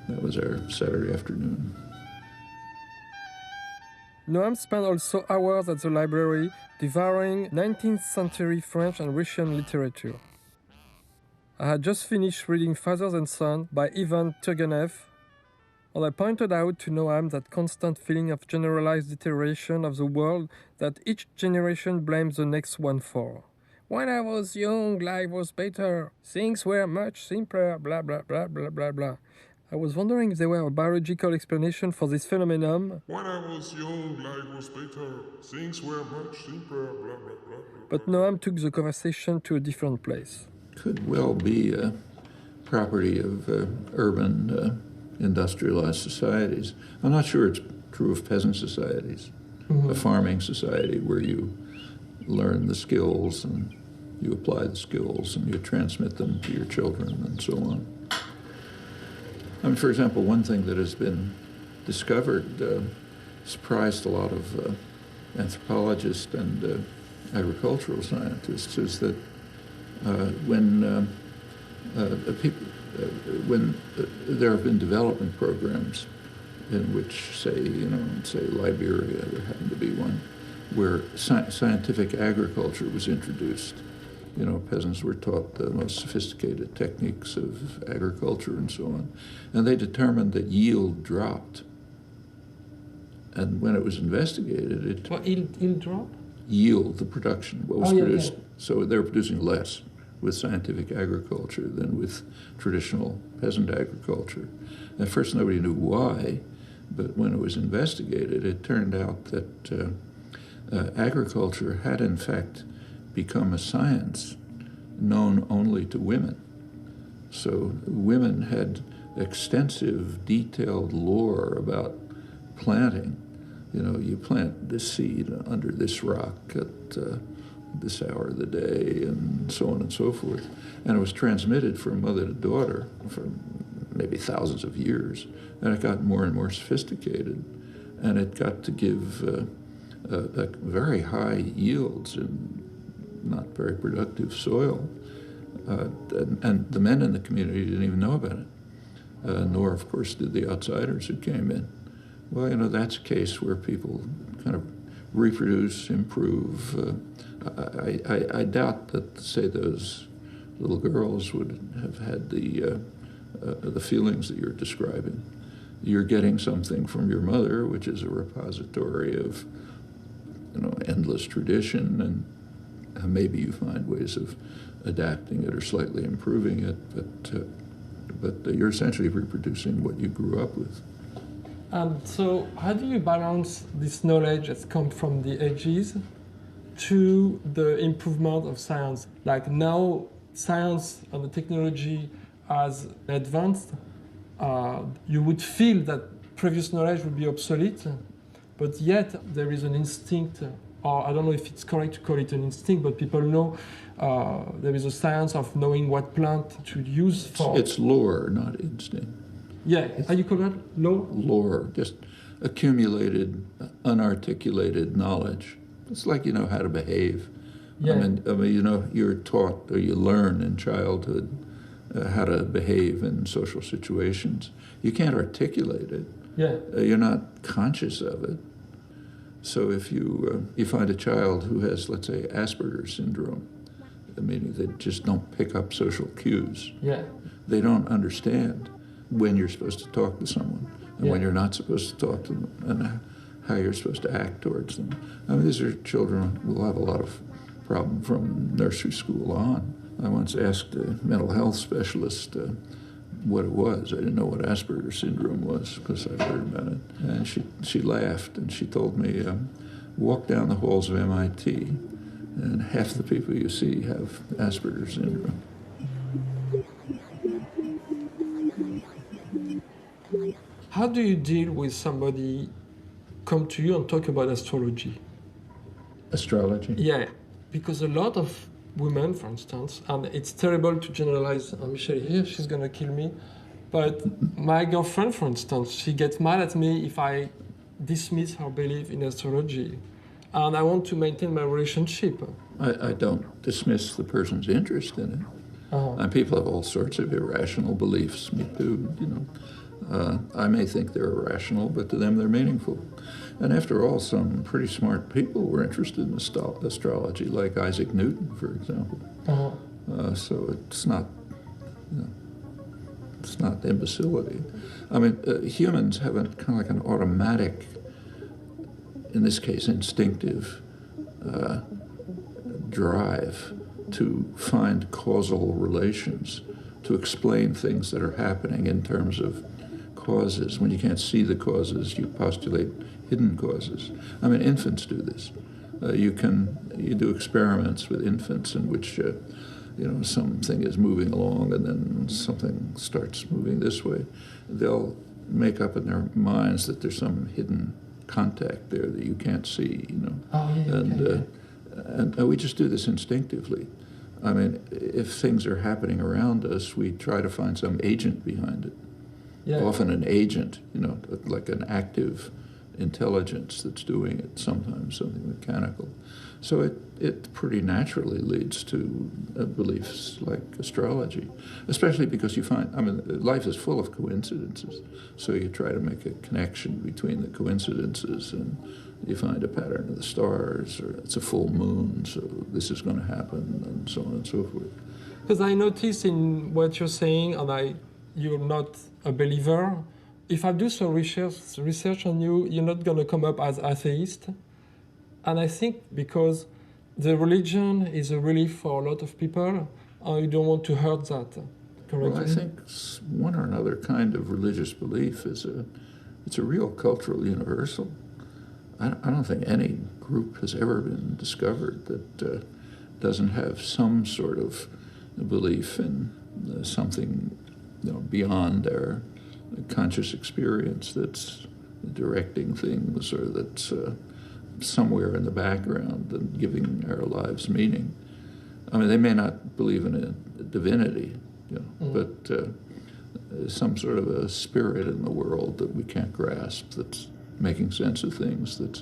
That was our Saturday afternoon. Noam spent also hours at the library devouring 19th century French and Russian literature. I had just finished reading Fathers and Sons by Ivan Turgenev, and I pointed out to Noam that constant feeling of generalized deterioration of the world that each generation blames the next one for. When I was young, life was better. Things were much simpler, blah, blah, blah, blah, blah, blah. I was wondering if there were a biological explanation for this phenomenon. When I was young, life was better. Things were much simpler, blah, blah, blah, blah. But Noam took the conversation to a different place. Could well be a property of urban industrialized societies. I'm not sure it's true of peasant societies. A farming society where you learn the skills and you apply the skills and you transmit them to your children and so on. For example, one thing that has been discovered surprised a lot of anthropologists and agricultural scientists is that when there have been development programs in which, say Liberia, there happened to be one, where scientific agriculture was introduced. Peasants were taught the most sophisticated techniques of agriculture and so on. And they determined that yield dropped. And when it was investigated, What, yield drop? Yield, the production, what was produced. Yeah. So they were producing less with scientific agriculture than with traditional peasant agriculture. At first nobody knew why, but when it was investigated, it turned out that agriculture had in fact become a science known only to women. So women had extensive, detailed lore about planting. You plant this seed under this rock at this hour of the day, and so on and so forth. And it was transmitted from mother to daughter for maybe thousands of years. And it got more and more sophisticated. And it got to give very high yields in not very productive soil. And the men in the community didn't even know about it, nor, of course, did the outsiders who came in. Well, that's a case where people kind of reproduce, improve. I doubt that, say, those little girls would have had the feelings that you're describing. You're getting something from your mother, which is a repository of, endless tradition, and maybe you find ways of adapting it or slightly improving it, but you're essentially reproducing what you grew up with. And so how do you balance this knowledge that's come from the ages to the improvement of science? Like now, science and the technology has advanced, you would feel that previous knowledge would be obsolete, but yet there is an instinct, or I don't know if it's correct to call it an instinct, but people know there is a science of knowing what plant to use for. It's lore, not instinct. Yeah, how you call that? Lore? Lore, just accumulated, unarticulated knowledge. It's like you know how to behave. Yeah. I mean, you're taught or you learn in childhood how to behave in social situations. You can't articulate it. Yeah. You're not conscious of it. So if you find a child who has, let's say, Asperger's syndrome, meaning they just don't pick up social cues. Yeah. They don't understand when you're supposed to talk to someone and when you're not supposed to talk to them and how you're supposed to act towards them. I mean, these are children who will have a lot of problem from nursery school on. I once asked a mental health specialist what it was. I didn't know what Asperger's syndrome was because I'd heard about it. And she laughed and she told me, walk down the halls of MIT and half the people you see have Asperger's syndrome. How do you deal with somebody come to you and talk about astrology? Astrology? Yeah, because a lot of women, for instance, and it's terrible to generalize, Michelle here, she's gonna kill me, but my girlfriend, for instance, she gets mad at me if I dismiss her belief in astrology, and I want to maintain my relationship. I don't dismiss the person's interest in it. Uh-huh. And people have all sorts of irrational beliefs, me too, I may think they're irrational, but to them they're meaningful. And after all, some pretty smart people were interested in astrology, like Isaac Newton, for example. Uh-huh. So it's not imbecility. I mean, humans have a kind of like an automatic, in this case, instinctive drive to find causal relations, to explain things that are happening in terms of causes. When you can't see the causes, you postulate hidden causes. I mean, infants do this. You do experiments with infants in which something is moving along and then something starts moving this way. They'll make up in their minds that there's some hidden contact there that you can't see. Oh, yeah, And we just do this instinctively. I mean, if things are happening around us, we try to find some agent behind it. Yeah. Often an agent, like an active intelligence that's doing it, sometimes something mechanical. So it pretty naturally leads to beliefs like astrology, especially because you find, life is full of coincidences. So you try to make a connection between the coincidences and you find a pattern of the stars, or it's a full moon, so this is going to happen, and so on and so forth. Because I notice in what you're saying, and you're not a believer. If I do some research on you, you're not going to come up as atheist. And I think because the religion is a relief for a lot of people, and you don't want to hurt that. Correct? Well, I think one or another kind of religious belief it's a real cultural universal. I don't think any group has ever been discovered that doesn't have some sort of belief in something beyond their conscious experience that's directing things or that's somewhere in the background and giving our lives meaning. I mean, they may not believe in a divinity, but some sort of a spirit in the world that we can't grasp that's making sense of things, that's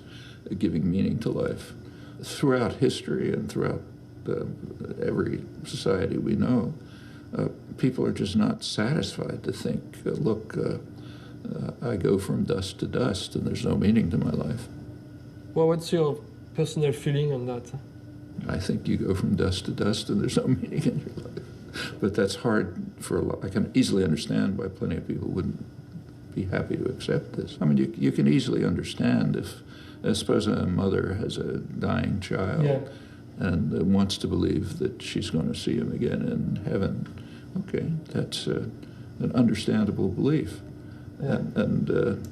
giving meaning to life. Throughout history and throughout every society we know, people are just not satisfied to think, look, I go from dust to dust and there's no meaning to my life. Well, what's your personal feeling on that? I think you go from dust to dust and there's no meaning in your life. But that's hard for a lot. I can easily understand why plenty of people wouldn't be happy to accept this. I mean, you can easily understand if, suppose a mother has a dying child, yeah, and wants to believe that she's going to see him again in heaven. Okay, that's an understandable belief. Yeah. And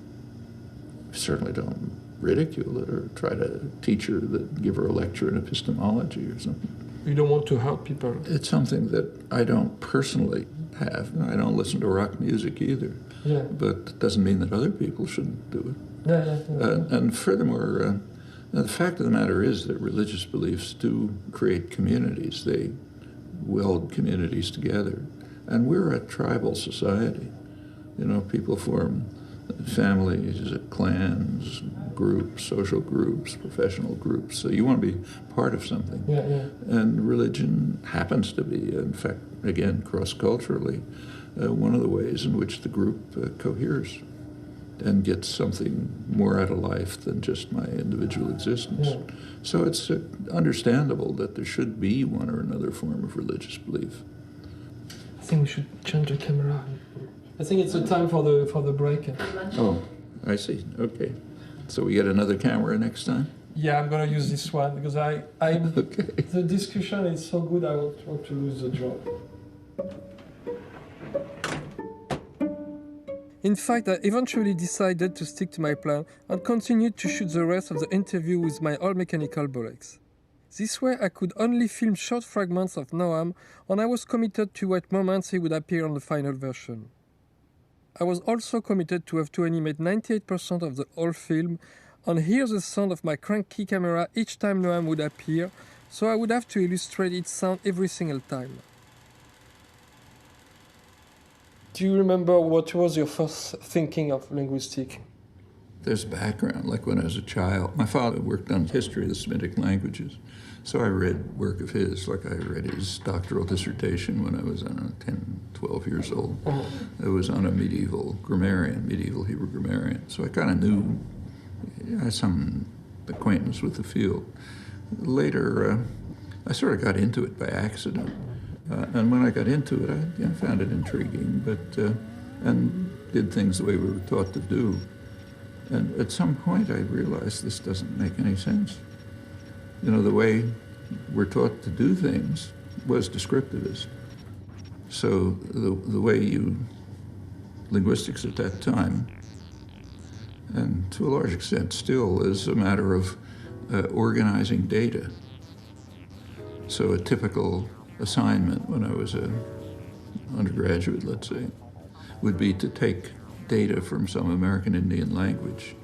certainly don't ridicule it or try to teach her, give her a lecture in epistemology or something. You don't want to hurt people. It's something that I don't personally have. I don't listen to rock music either. Yeah. But it doesn't mean that other people shouldn't do it. Yeah. And furthermore, the fact of the matter is that religious beliefs do create communities. They weld communities together. And we're a tribal society. You know, people form families, clans, groups, social groups, professional groups. So you want to be part of something. Yeah. And religion happens to be, in fact, again, cross-culturally, one of the ways in which the group coheres and gets something more out of life than just my individual existence. Yeah. So it's understandable that there should be one or another form of religious belief. I think we should change the camera. I think it's the time for the break. Oh, I see. Okay. So we get another camera next time? Yeah, I'm gonna use this one because I'm Okay. the discussion is so good. I won't want to lose the job. In fact, I eventually decided to stick to my plan and continued to shoot the rest of the interview with my all mechanical Bolex. This way I could only film short fragments of Noam, and I was committed to what moments he would appear on the final version. I was also committed to have to animate 98% of the whole film and hear the sound of my cranky camera each time Noam would appear, so I would have to illustrate its sound every single time. Do you remember what was your first thinking of linguistics? There's background, like when I was a child. My father worked on history of the Semitic languages, so I read work of his, like I read his doctoral dissertation when I was, 10, 12 years old. It was on a medieval Hebrew grammarian. So I kind of knew, I had some acquaintance with the field. Later, I sort of got into it by accident. And when I got into it, I found it intriguing, and did things the way we were taught to do. And at some point, I realized this doesn't make any sense. You know, the way we're taught to do things was descriptivist. So the way linguistics at that time, and to a large extent still, is a matter of organizing data. So a typical assignment when I was an undergraduate, let's say, would be to take data from some American Indian language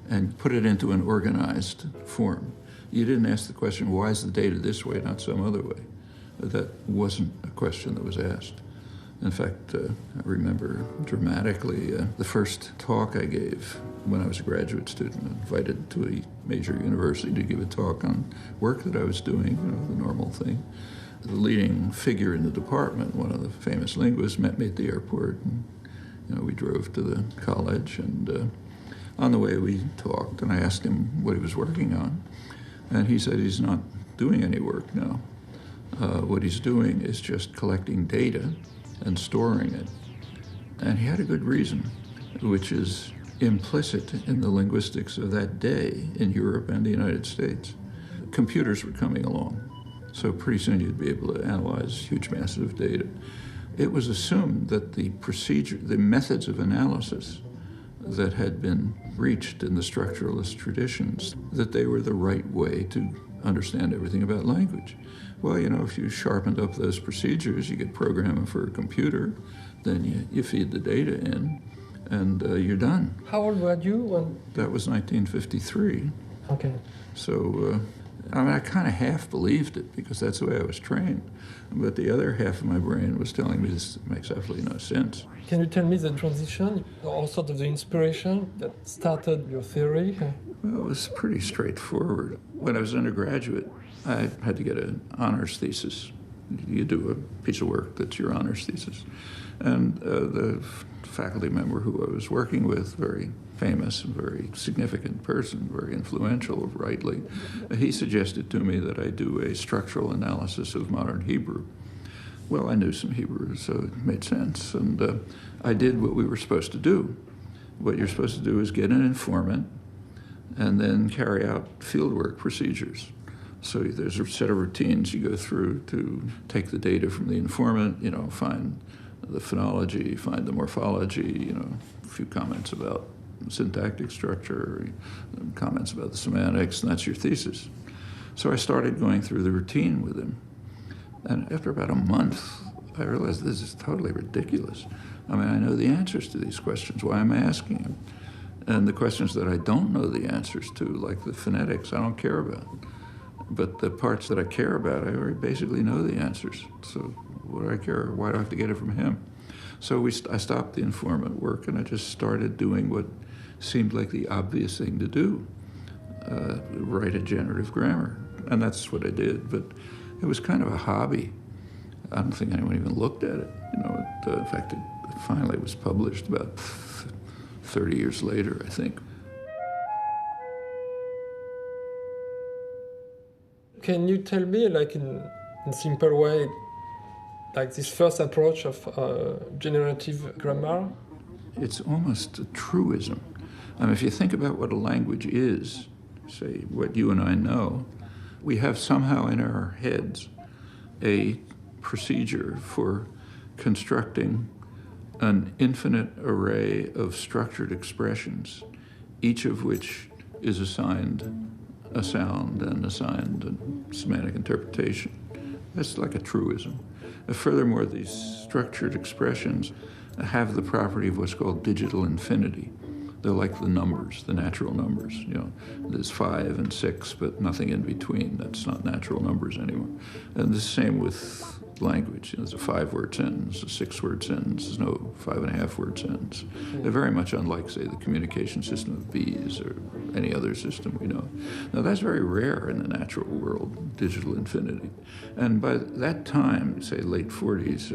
and put it into an organized form. You didn't ask the question, why is the data this way, not some other way? That wasn't a question that was asked. In fact, I remember dramatically the first talk I gave when I was a graduate student, invited to a major university to give a talk on work that I was doing, the normal thing. The leading figure in the department, one of the famous linguists, met me at the airport, and we drove to the college, and on the way we talked, and I asked him what he was working on, and he said he's not doing any work now. What he's doing is just collecting data and storing it. And he had a good reason, which is implicit in the linguistics of that day in Europe and the United States. Computers were coming along. So pretty soon you'd be able to analyze huge masses of data. It was assumed that the methods of analysis that had been reached in the structuralist traditions, that they were the right way to understand everything about language. Well, if you sharpened up those procedures, you could program them for a computer, then you feed the data in, and you're done. How old were you when? That was 1953. Okay. So, I kind of half believed it because that's the way I was trained. But the other half of my brain was telling me this makes absolutely no sense. Can you tell me the transition, or sort of the inspiration that started your theory? Well, it was pretty straightforward. When I was an undergraduate, I had to get an honors thesis you do a piece of work that's your honors thesis. And the faculty member who I was working with, very famous, very significant person, very influential, rightly, he suggested to me that I do a structural analysis of modern Hebrew. Well, I knew some Hebrew, so it made sense. And I did what we were supposed to do. What you're supposed to do is get an informant and then carry out fieldwork procedures. So there's a set of routines you go through to take the data from the informant, find the phonology, find the morphology, a few comments about syntactic structure, comments about the semantics, and that's your thesis. So I started going through the routine with him. And after about a month, I realized this is totally ridiculous. I mean, I know the answers to these questions. Why am I asking him? And the questions that I don't know the answers to, like the phonetics, I don't care about. But the parts that I care about, I already basically know the answers. So what do I care? Why do I have to get it from him? So I stopped the informant work, and I just started doing what seemed like the obvious thing to do, write a generative grammar. And that's what I did. But it was kind of a hobby. I don't think anyone even looked at it. In fact, it finally was published about 30 years later, I think. Can you tell me, like in simple way, like this first approach of generative grammar? It's almost a truism. I mean, if you think about what a language is, say what you and I know, we have somehow in our heads a procedure for constructing an infinite array of structured expressions, each of which is assigned a sound and assigned a semantic interpretation. That's like a truism. Furthermore, these structured expressions have the property of what's called digital infinity. They're like the numbers, the natural numbers. There's 5 and 6, but nothing in between. That's not natural numbers anymore. And the same with language. There's a 5-word sentence, a 6-word sentence. There's no 5.5-word sentence. They're very much unlike, say, the communication system of bees or any other system we know. Now, that's very rare in the natural world, digital infinity. And by that time, say late 40s,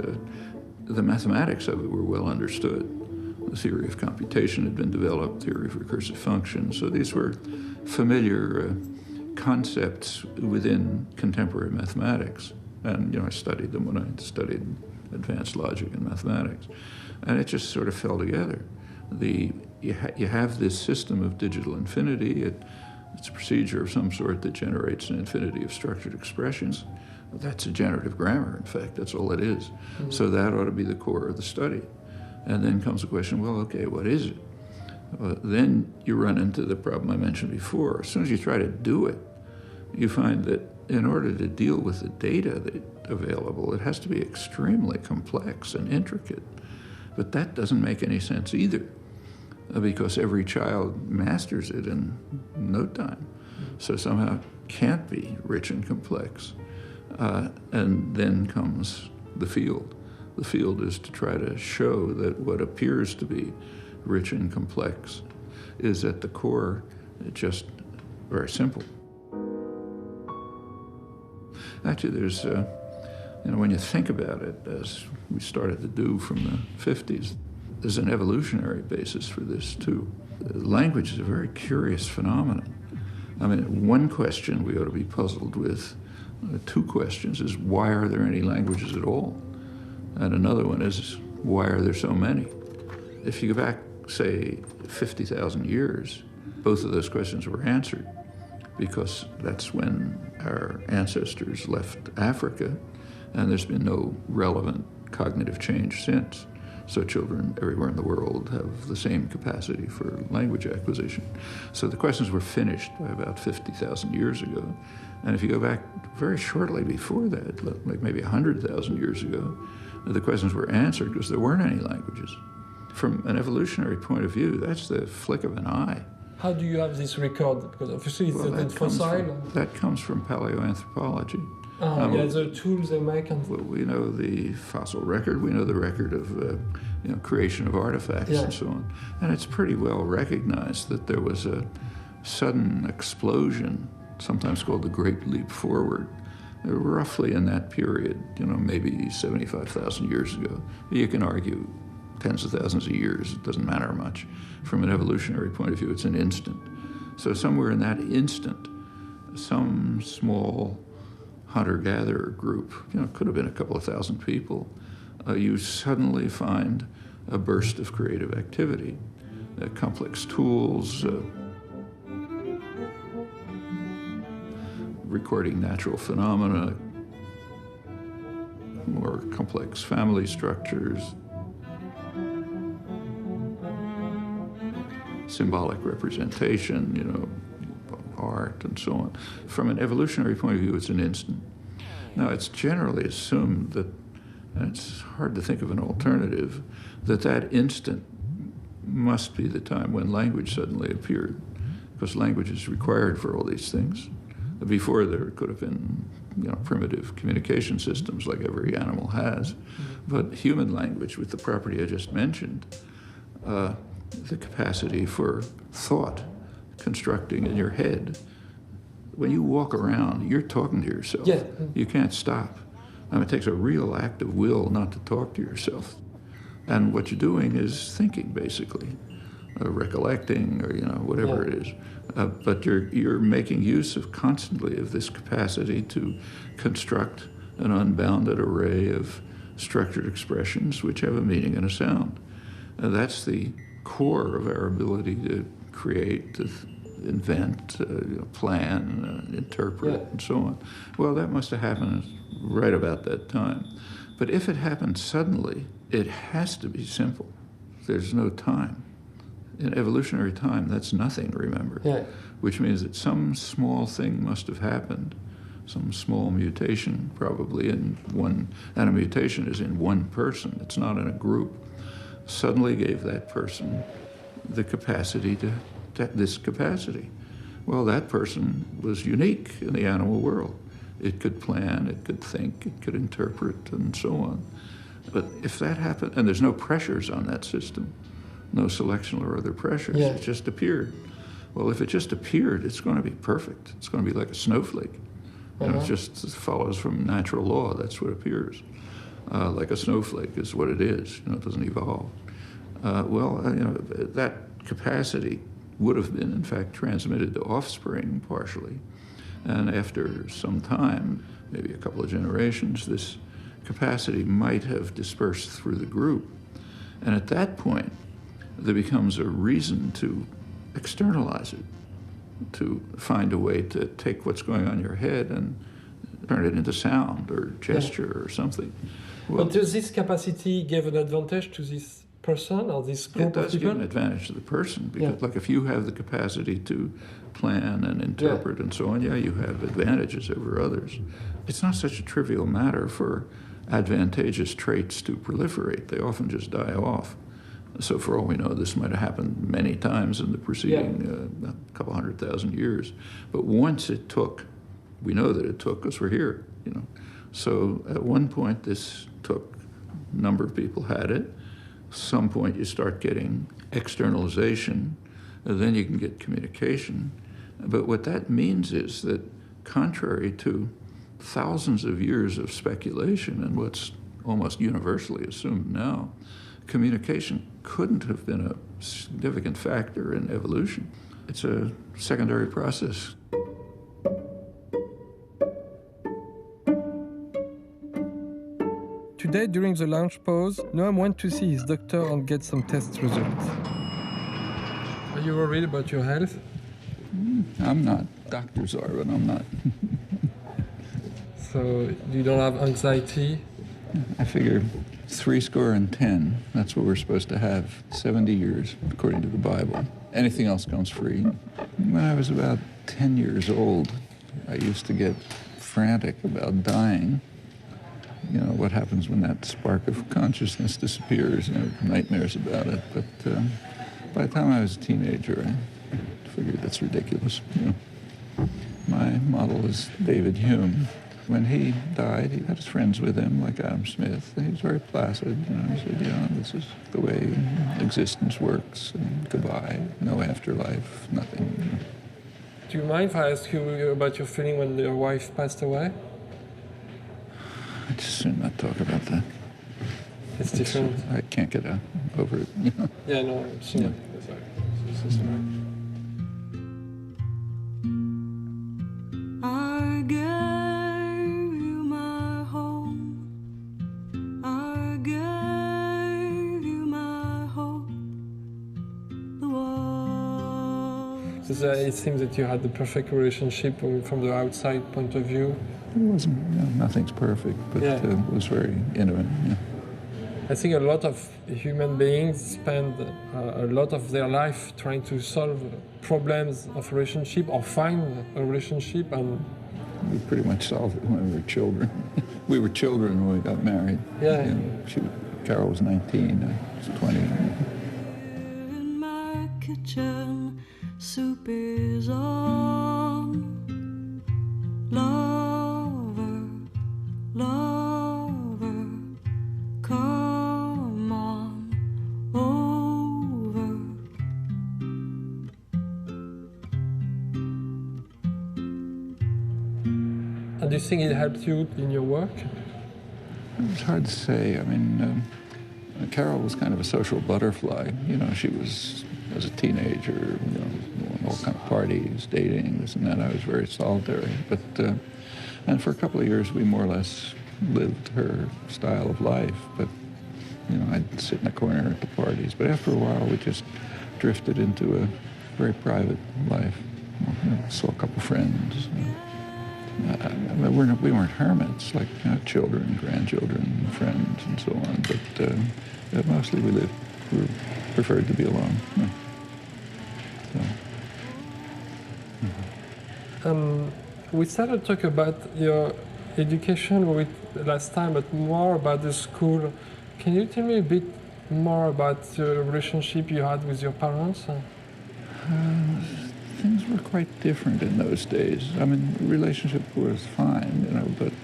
the mathematics of it were well understood. The theory of computation had been developed, theory of recursive functions. So these were familiar concepts within contemporary mathematics. And, I studied them when I studied advanced logic and mathematics. And it just sort of fell together. You have this system of digital infinity. It's a procedure of some sort that generates an infinity of structured expressions. That's a generative grammar, in fact. That's all it is. Mm-hmm. So that ought to be the core of the study. And then comes the question, well, okay, what is it? Then you run into the problem I mentioned before. As soon as you try to do it, you find that in order to deal with the data available, it has to be extremely complex and intricate. But that doesn't make any sense either, because every child masters it in no time. So somehow it can't be rich and complex. And then comes the field. The field is to try to show that what appears to be rich and complex is at the core just very simple. Actually, there's, when you think about it, as we started to do from the 50s, there's an evolutionary basis for this, too. Language is a very curious phenomenon. I mean, one question we ought to be puzzled with, 2 questions, is why are there any languages at all? And another one is, why are there so many? If you go back, say, 50,000 years, both of those questions were answered, because that's when our ancestors left Africa, and there's been no relevant cognitive change since. So children everywhere in the world have the same capacity for language acquisition. So the questions were finished by about 50,000 years ago. And if you go back very shortly before that, like maybe 100,000 years ago, the questions were answered because there weren't any languages. From an evolutionary point of view, that's the flick of an eye. How do you have this record? Because obviously it's a fossil. That comes from paleoanthropology. The tools they make. We know the fossil record. We know the record of creation of artifacts and so on. And it's pretty well recognized that there was a sudden explosion, sometimes called the Great Leap Forward, roughly in that period, maybe 75,000 years ago. You can argue tens of thousands of years, it doesn't matter much. From an evolutionary point of view, it's an instant. So somewhere in that instant, some small hunter-gatherer group, could have been a couple of thousand people, you suddenly find a burst of creative activity, complex tools, recording natural phenomena, more complex family structures, symbolic representation, art and so on. From an evolutionary point of view, it's an instant. Now, it's generally assumed that, and it's hard to think of an alternative, that instant must be the time when language suddenly appeared, because language is required for all these things. Before, there could have been primitive communication systems like every animal has, but human language, with the property I just mentioned, the capacity for thought, constructing in your head. When you walk around, you're talking to yourself. Yeah. You can't stop. It takes a real act of will not to talk to yourself. And what you're doing is thinking, basically, recollecting, or whatever it is. But you're making use constantly of this capacity to construct an unbounded array of structured expressions which have a meaning and a sound. That's the core of our ability to create, to invent, plan, interpret, and so on. Well, that must have happened right about that time. But if it happens suddenly, it has to be simple. There's no time. In evolutionary time, that's nothing, remember? Yeah. Which means that some small thing must have happened, some small mutation probably in one, and a mutation is in one person, it's not in a group, suddenly gave that person the capacity to this capacity. Well, that person was unique in the animal world. It could plan, it could think, it could interpret, and so on. But if that happened, and there's no pressures on that system, no selection or other pressures, it just appeared. Well, if it just appeared, it's going to be perfect. It's going to be like a snowflake. It just follows from natural law. That's what appears. Like a snowflake is what it is. It doesn't evolve. That capacity would have been, in fact, transmitted to offspring partially. And after some time, maybe a couple of generations, this capacity might have dispersed through the group. And at that point, there becomes a reason to externalize it, to find a way to take what's going on in your head and turn it into sound or gesture or something. Well, but does this capacity give an advantage to this person or this group of people? It does give an advantage to the person, because like if you have the capacity to plan and interpret and so on, you have advantages over others. It's not such a trivial matter for advantageous traits to proliferate. They often just die off. So for all we know, this might have happened many times in the preceding couple 100,000 years. But once it took, we know that it took because we're here, So at one point this took, a number of people had it. Some point you start getting externalization, and then you can get communication. But what that means is that contrary to thousands of years of speculation and what's almost universally assumed now, communication couldn't have been a significant factor in evolution. It's a secondary process. Today, during the lunch pause, Noam went to see his doctor and get some test results. Are you worried about your health? I'm not. Doctors are, but I'm not. So you don't have anxiety? I figure 70, that's what we're supposed to have, 70 years, according to the Bible. Anything else comes free. When I was about 10 years old, I used to get frantic about dying. What happens when that spark of consciousness disappears, nightmares about it. But by the time I was a teenager, I figured that's ridiculous. My model is David Hume. When he died, he had his friends with him, like Adam Smith. He was very placid. He said, this is the way existence works, and goodbye, no afterlife, nothing. Do you mind if I ask you about your feeling when your wife passed away? I'd just soon not talk about that. It's different. I can't get over it, you know. Yeah, no, sure. Yeah. That's right. I gave you my home. I gave you my hope. The world. So it seems that you had the perfect relationship from the outside point of view. It wasn't, nothing's perfect, but Yeah. it was very intimate, yeah. I think a lot of human beings spend a lot of their life trying to solve problems of relationship or find a relationship, and We pretty much solved it when we were children. We were children when we got married. Yeah. You know, Carol was 19, I was 20. In my kitchen, soup is on. Lover, lover, come on over. do you think it helped you in your work? It's hard to say. I mean, Carol was kind of a social butterfly. You know, she was, as a teenager, you know, doing all kind of parties, dating, this and that. I was very solitary. But, and for a couple of years, we more or less lived her style of life. But, you know, I'd sit in a corner at the parties. But after a while, we just drifted into a very private life. You know, saw a couple friends. I mean, we weren't hermits, like children, grandchildren, friends, and so on. But mostly we preferred to be alone. Yeah. So. We started to talk about your education last time, but more about the school. Can you tell me a bit more about the relationship you had with your parents? Things were quite different in those days. I mean, the relationship was fine, you know, but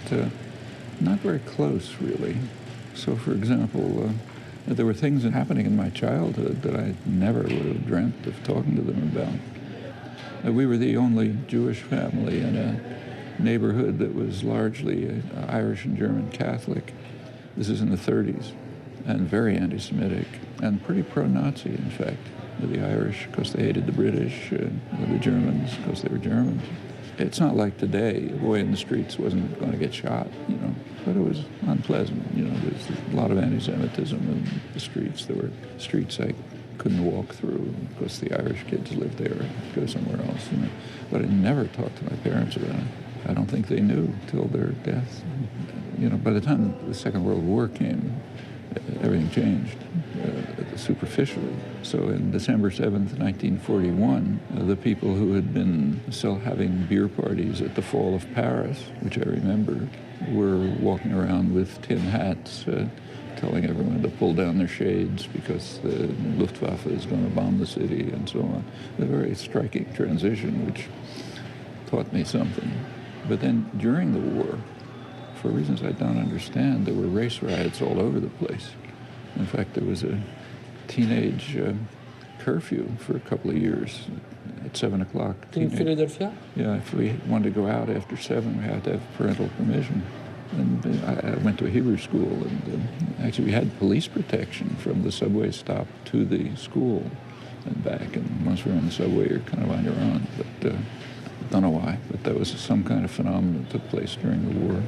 not very close, really. So, for example, there were things happening in my childhood that I never would have dreamt of talking to them about. We were the only Jewish family in a neighborhood that was largely Irish and German Catholic. This is in the 30s, and very anti-Semitic, and pretty pro-Nazi, in fact. The Irish, because they hated the British, the Germans, because they were Germans. It's not like today, a boy in the streets wasn't going to get shot, you know, but it was unpleasant, you know. There's a lot of anti-Semitism in the streets. There were streets I couldn't walk through because the Irish kids lived there, go somewhere else, you know. But I never talked to my parents about it. I don't think they knew till their death. You know, by the time the Second World War came, everything changed superficially. So in December 7th, 1941, the people who had been still having beer parties at the Fall of Paris, which I remember, were walking around with tin hats, telling everyone to pull down their shades because the Luftwaffe is going to bomb the city and so on. A very striking transition, which taught me something. But then during the war, for reasons I don't understand, there were race riots all over the place. In fact, there was a teenage curfew for a couple of years at 7 o'clock. In Philadelphia? Yeah, if we wanted to go out after 7, we had to have parental permission. And I went to a Hebrew school, and actually we had police protection from the subway stop to the school and back. And once we were on the subway, you're kind of on your own. But I don't know why, but that was some kind of phenomenon that took place during the war.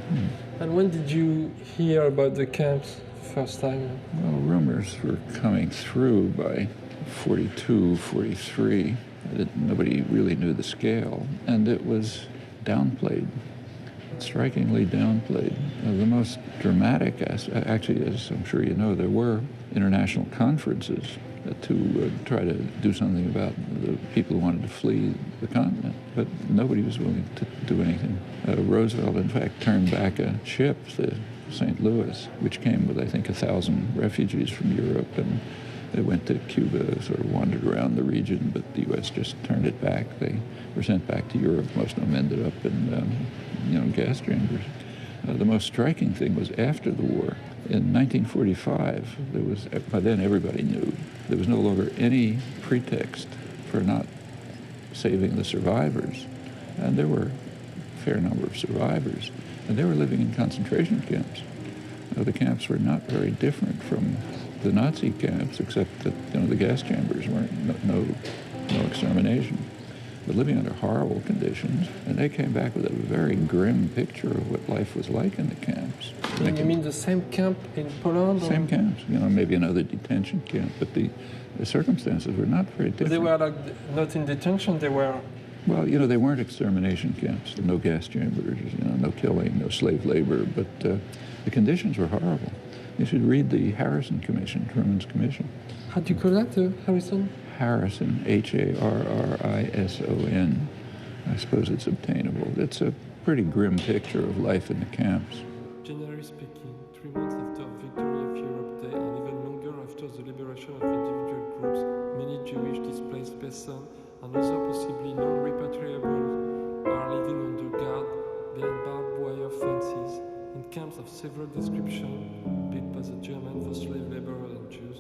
And when did you hear about the camps first time? Well, rumors were coming through by 42, 43. Nobody really knew the scale, and it was downplayed, strikingly downplayed. The most dramatic aspect, actually, as I'm sure you know, there were international conferences to try to do something about the people who wanted to flee the continent, but nobody was willing to do anything. Roosevelt, in fact, turned back a ship, the St. Louis, which came with, I think, 1,000 refugees from Europe, and they went to Cuba, sort of wandered around the region, but the U.S. just turned it back. They were sent back to Europe. Most of them ended up in, gas chambers. The most striking thing was after the war. In 1945, there was, by then everybody knew, there was no longer any pretext for not saving the survivors. And there were a fair number of survivors. And they were living in concentration camps. The camps were not very different from the Nazi camps, except that the gas chambers weren't no extermination, but living under horrible conditions. And they came back with a very grim picture of what life was like in the camps. And you mean the same camp in Poland? Same camps, maybe another detention camp, but the circumstances were not very different. They were like not in detention, they were... Well, they weren't extermination camps, no gas chambers, no killing, no slave labor, but the conditions were horrible. You should read the Harrison Commission, Truman's Commission. How do you call that, Harrison? Harrison, Harrison. I suppose it's obtainable. It's a pretty grim picture of life in the camps. Generally speaking, 3 months after victory of Europe Day and even longer after the liberation of individual groups, many Jewish displaced persons and other possibly non-repatriables are living under guard behind barbed wire fences in camps of several descriptions built by the Germans for slave laborers and Jews,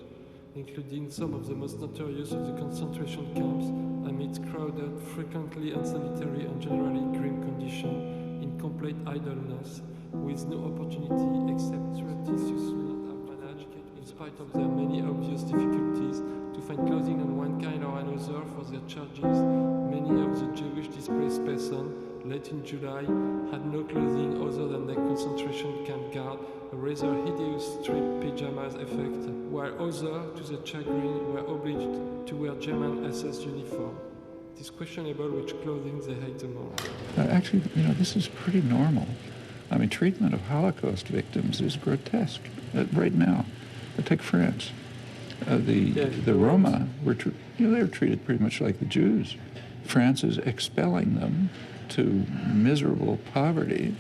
including some of the most notorious of the concentration camps amidst crowded, frequently unsanitary and generally grim conditions in complete idleness, with no opportunity except surreptitiously not managed, in spite of their many obvious difficulties, to find clothing on one kind or another for their charges. Many of the Jewish displaced persons, late in July, had no clothing other than their concentration camp guard, a rather hideous striped pajamas effect, while others, to their chagrin, were obliged to wear German SS uniform. It is questionable which clothing they hate the most. Actually, this is pretty normal. Treatment of Holocaust victims is grotesque right now. Take France. The Roma were they were treated pretty much like the Jews. France is expelling them to miserable poverty.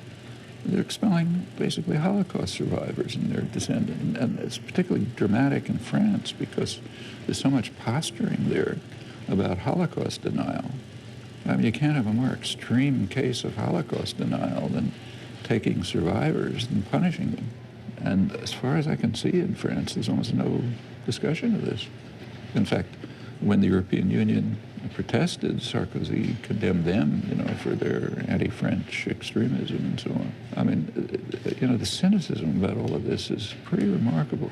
They're expelling basically Holocaust survivors and their descendants. And it's particularly dramatic in France because there's so much posturing there about Holocaust denial. You can't have a more extreme case of Holocaust denial than taking survivors and punishing them. And as far as I can see in France, there's almost no discussion of this. In fact, when the European Union protested, Sarkozy condemned them, for their anti-French extremism and so on. The cynicism about all of this is pretty remarkable.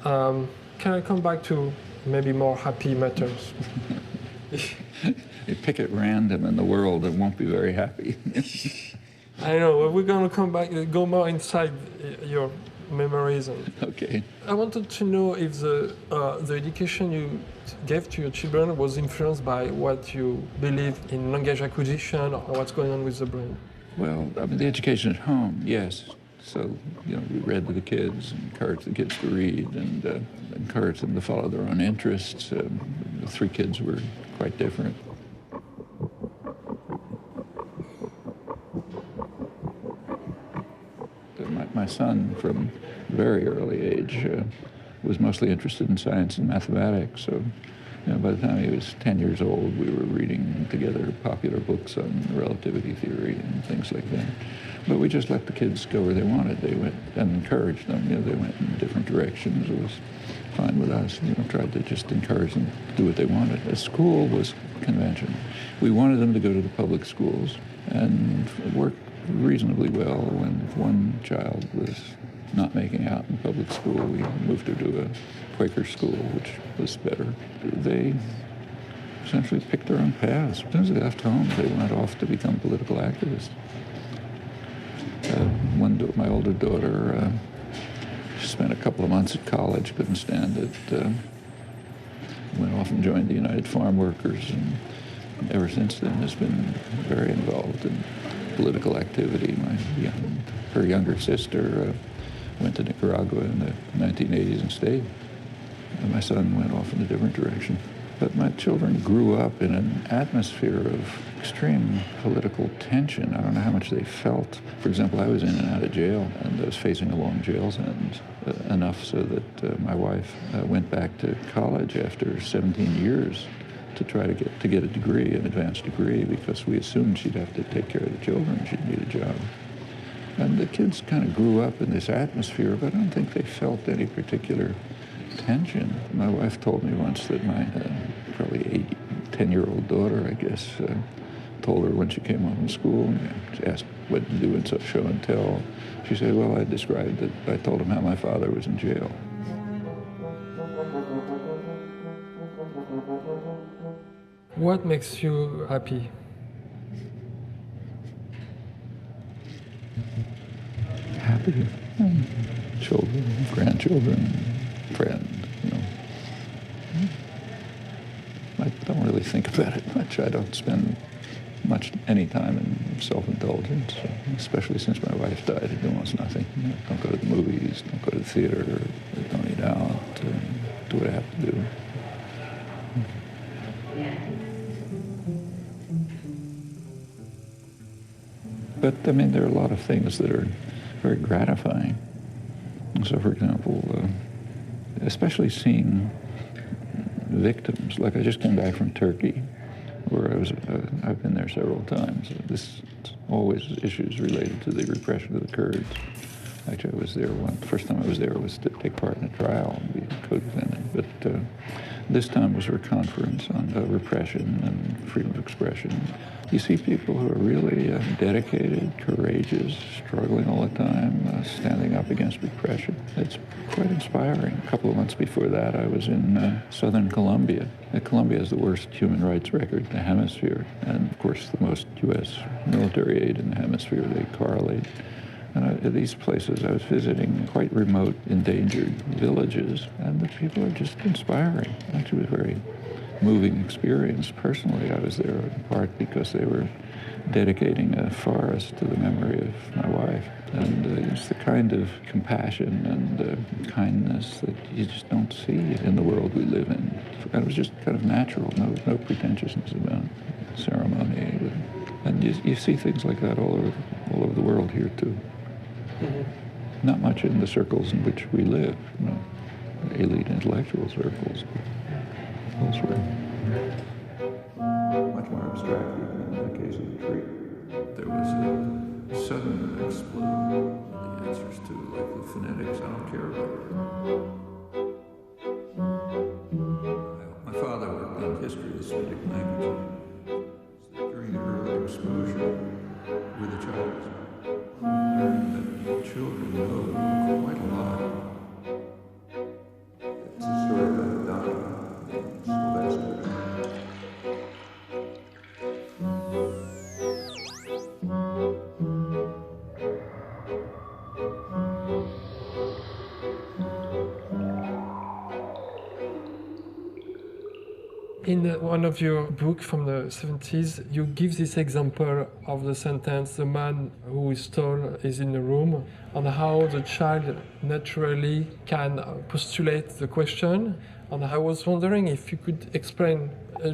Can I come back to maybe more happy matters? You pick at random in the world and won't be very happy. I know, we're going to come back, go more inside your memories. Okay. I wanted to know if the education you gave to your children was influenced by what you believe in language acquisition or what's going on with the brain. Well, the education at home, yes. So, we read to the kids, encouraged the kids to read, and encouraged them to follow their own interests. The 3 kids were quite different. My son, from a very early age, was mostly interested in science and mathematics. So, by the time he was 10 years old, we were reading together popular books on relativity theory and things like that. But we just let the kids go where they wanted. They went and encouraged them. They went in different directions. It was fine with us. Tried to just encourage them to do what they wanted. The school was conventional. We wanted them to go to the public schools, and it worked reasonably well. When one child was not making out in public school, we moved her to a Quaker school, which was better. They essentially picked their own paths. As soon as they left home, they went off to become political activists. My older daughter spent a couple of months at college, couldn't stand it, went off and joined the United Farm Workers, and ever since then has been very involved in political activity. Her younger sister went to Nicaragua in the 1980s and stayed. And my son went off in a different direction. But my children grew up in an atmosphere of extreme political tension. I don't know how much they felt. For example, I was in and out of jail, and I was facing a long jail sentence, enough so that my wife went back to college after 17 years to try to get a degree, an advanced degree, because we assumed she'd have to take care of the children, she'd need a job. And the kids kind of grew up in this atmosphere, but I don't think they felt any particular tension. My wife told me once that my probably 10-year-old daughter, I guess, told her when she came home from school, she asked what to do in such show and tell. She said, well, I described it. I told him how my father was in jail. What makes you happy? Happy. Children, grandchildren, friends, you know. I don't really think about it much. I don't spend any time in self-indulgence, especially since my wife died. I do almost nothing. Don't go to the movies, don't go to the theater, don't eat out, do what I have to do. But, I mean, there are a lot of things that are very gratifying. So, for example, especially seeing victims. Like, I just came back from Turkey, where I've been there several times. This always issues related to the repression of the Kurds. Actually, I was there the first time I was there was to take part in a trial and be a co-defendant. But this time was for a conference on repression and freedom of expression. You see people who are really dedicated, courageous, struggling all the time, standing up against repression. It's quite inspiring. A couple of months before that, I was in southern Colombia. Colombia has the worst human rights record in the hemisphere, and of course the most U.S. military aid in the hemisphere. They correlate. And at these places, I was visiting quite remote, endangered villages, and the people are just inspiring. Actually, it was a very moving experience. Personally, I was there in part because they were dedicating a forest to the memory of my wife. And it's the kind of compassion and kindness that you just don't see in the world we live in. And it was just kind of natural, no pretentiousness about ceremony. And you see things like that all over the world here, too. Mm-hmm. Not much in the circles in which we live, you know, elite intellectual circles, but elsewhere. Much more abstract, even in the case of the tree. There was a sudden explosion. The answers to, like, the phonetics, I don't care about. My father worked on history of the Semitic language. During the early exposure with the child, we learned that children know quite a lot. It's a story about a dog, Sylvester. In one of your books from the 70s, you give this example of the sentence, the man who is tall is in the room, and how the child naturally can postulate the question. And I was wondering if you could explain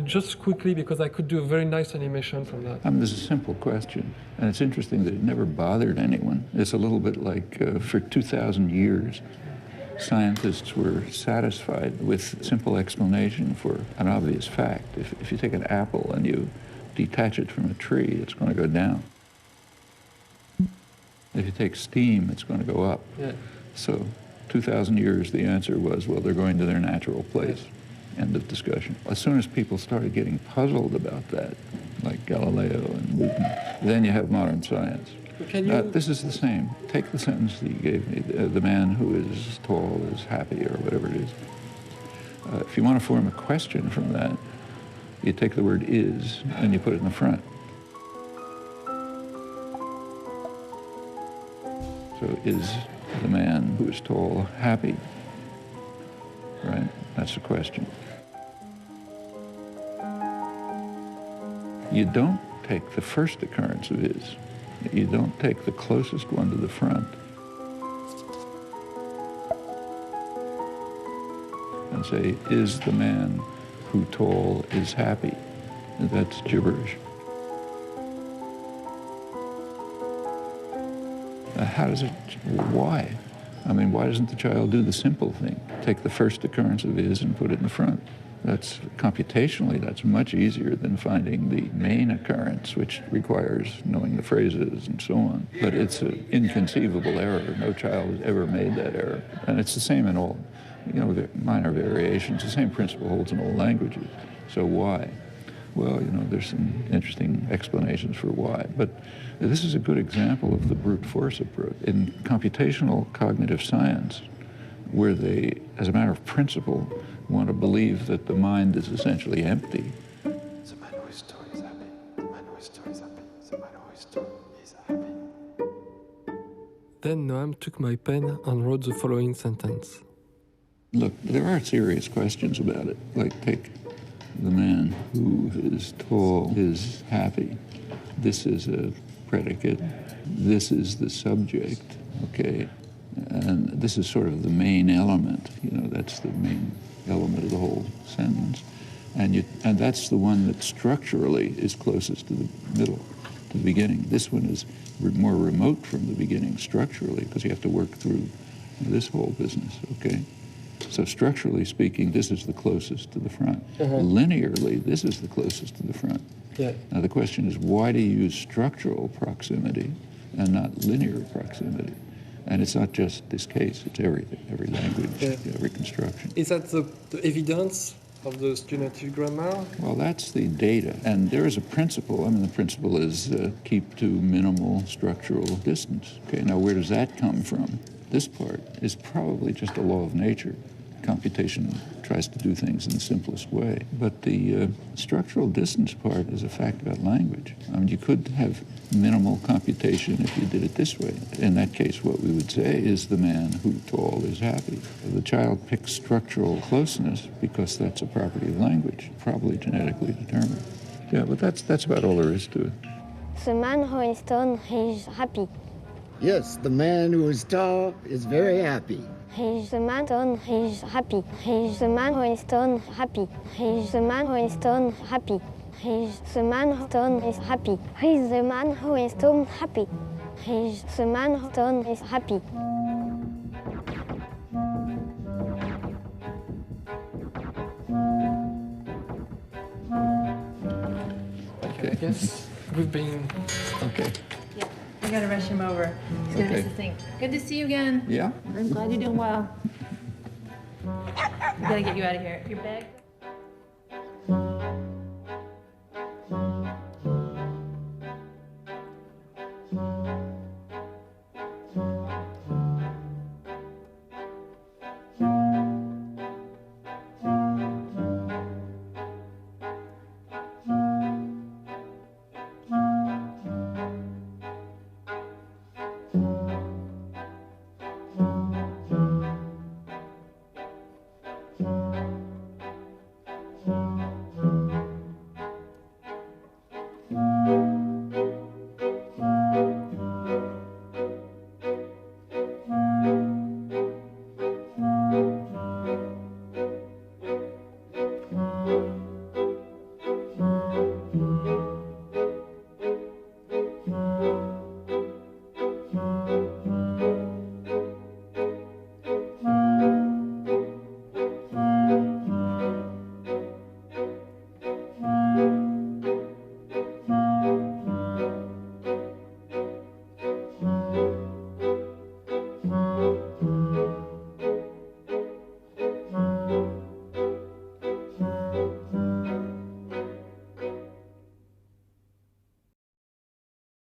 just quickly, because I could do a very nice animation from that. This is a simple question, and it's interesting that it never bothered anyone. It's a little bit like for 2,000 years, scientists were satisfied with simple explanation for an obvious fact. If you take an apple and you detach it from a tree, it's going to go down. If you take steam, it's going to go up. Yeah. So 2,000 years, the answer was, well, they're going to their natural place. End of discussion. As soon as people started getting puzzled about that, like Galileo and Newton, then you have modern science. This is the same. Take the sentence that you gave me, the man who is tall is happy, or whatever it is. If you want to form a question from that, you take the word is and you put it in the front. So is the man who is tall happy? Right? That's the question. You don't take the first occurrence of is. You don't take the closest one to the front and say, is the man who tall is happy? That's gibberish. Why? Why doesn't the child do the simple thing? Take the first occurrence of is and put it in the front. That's computationally, that's much easier than finding the main occurrence, which requires knowing the phrases and so on. But it's an inconceivable error. No child has ever made that error. And it's the same in all, minor variations. The same principle holds in all languages. So why? Well, you know, there's some interesting explanations for why, but this is a good example of the brute force approach. In computational cognitive science, where they, as a matter of principle, want to believe that the mind is essentially empty. The man who is tall is happy. The man who is tall is happy. The man who is tall is happy. Then Noam took my pen and wrote the following sentence. Look, there are serious questions about it, like take the man who is tall is happy. This is a predicate. This is the subject, okay? And this is sort of the main element, you know, that's the main element of the whole sentence. And that's the one that structurally is closest to the middle, to the beginning. This one is more remote from the beginning structurally because you have to work through this whole business, okay? So structurally speaking, this is the closest to the front. Linearly, this is the closest to the front. Yeah. Now the question is, why do you use structural proximity and not linear proximity? And it's not just this case, it's everything, every language, every construction. Is that the evidence of the generative grammar? Well, that's the data. And there is a principle. I mean, the principle is keep to minimal structural distance. Okay, now where does that come from? This part is probably just a law of nature. Computation tries to do things in the simplest way. But the structural distance part is a fact about language. I mean, you could have minimal computation if you did it this way. In that case, what we would say is the man who tall is happy. The child picks structural closeness because that's a property of language, probably genetically determined. Yeah, but that's about all there is to it. The man who is tall is happy. Yes, the man who is tall is very happy. He's the man tall is happy. He's the man who is tall happy. He's the man who is tall happy. He's the man who tall is happy. He's the man who is tall happy. He's the man who tall is happy. Okay. I guess we've been... Okay. Yeah, I gotta rush him over. He's gonna miss the thing. Good to see you again. Yeah? I'm glad you're doing well. We gotta get you out of here. Your bag.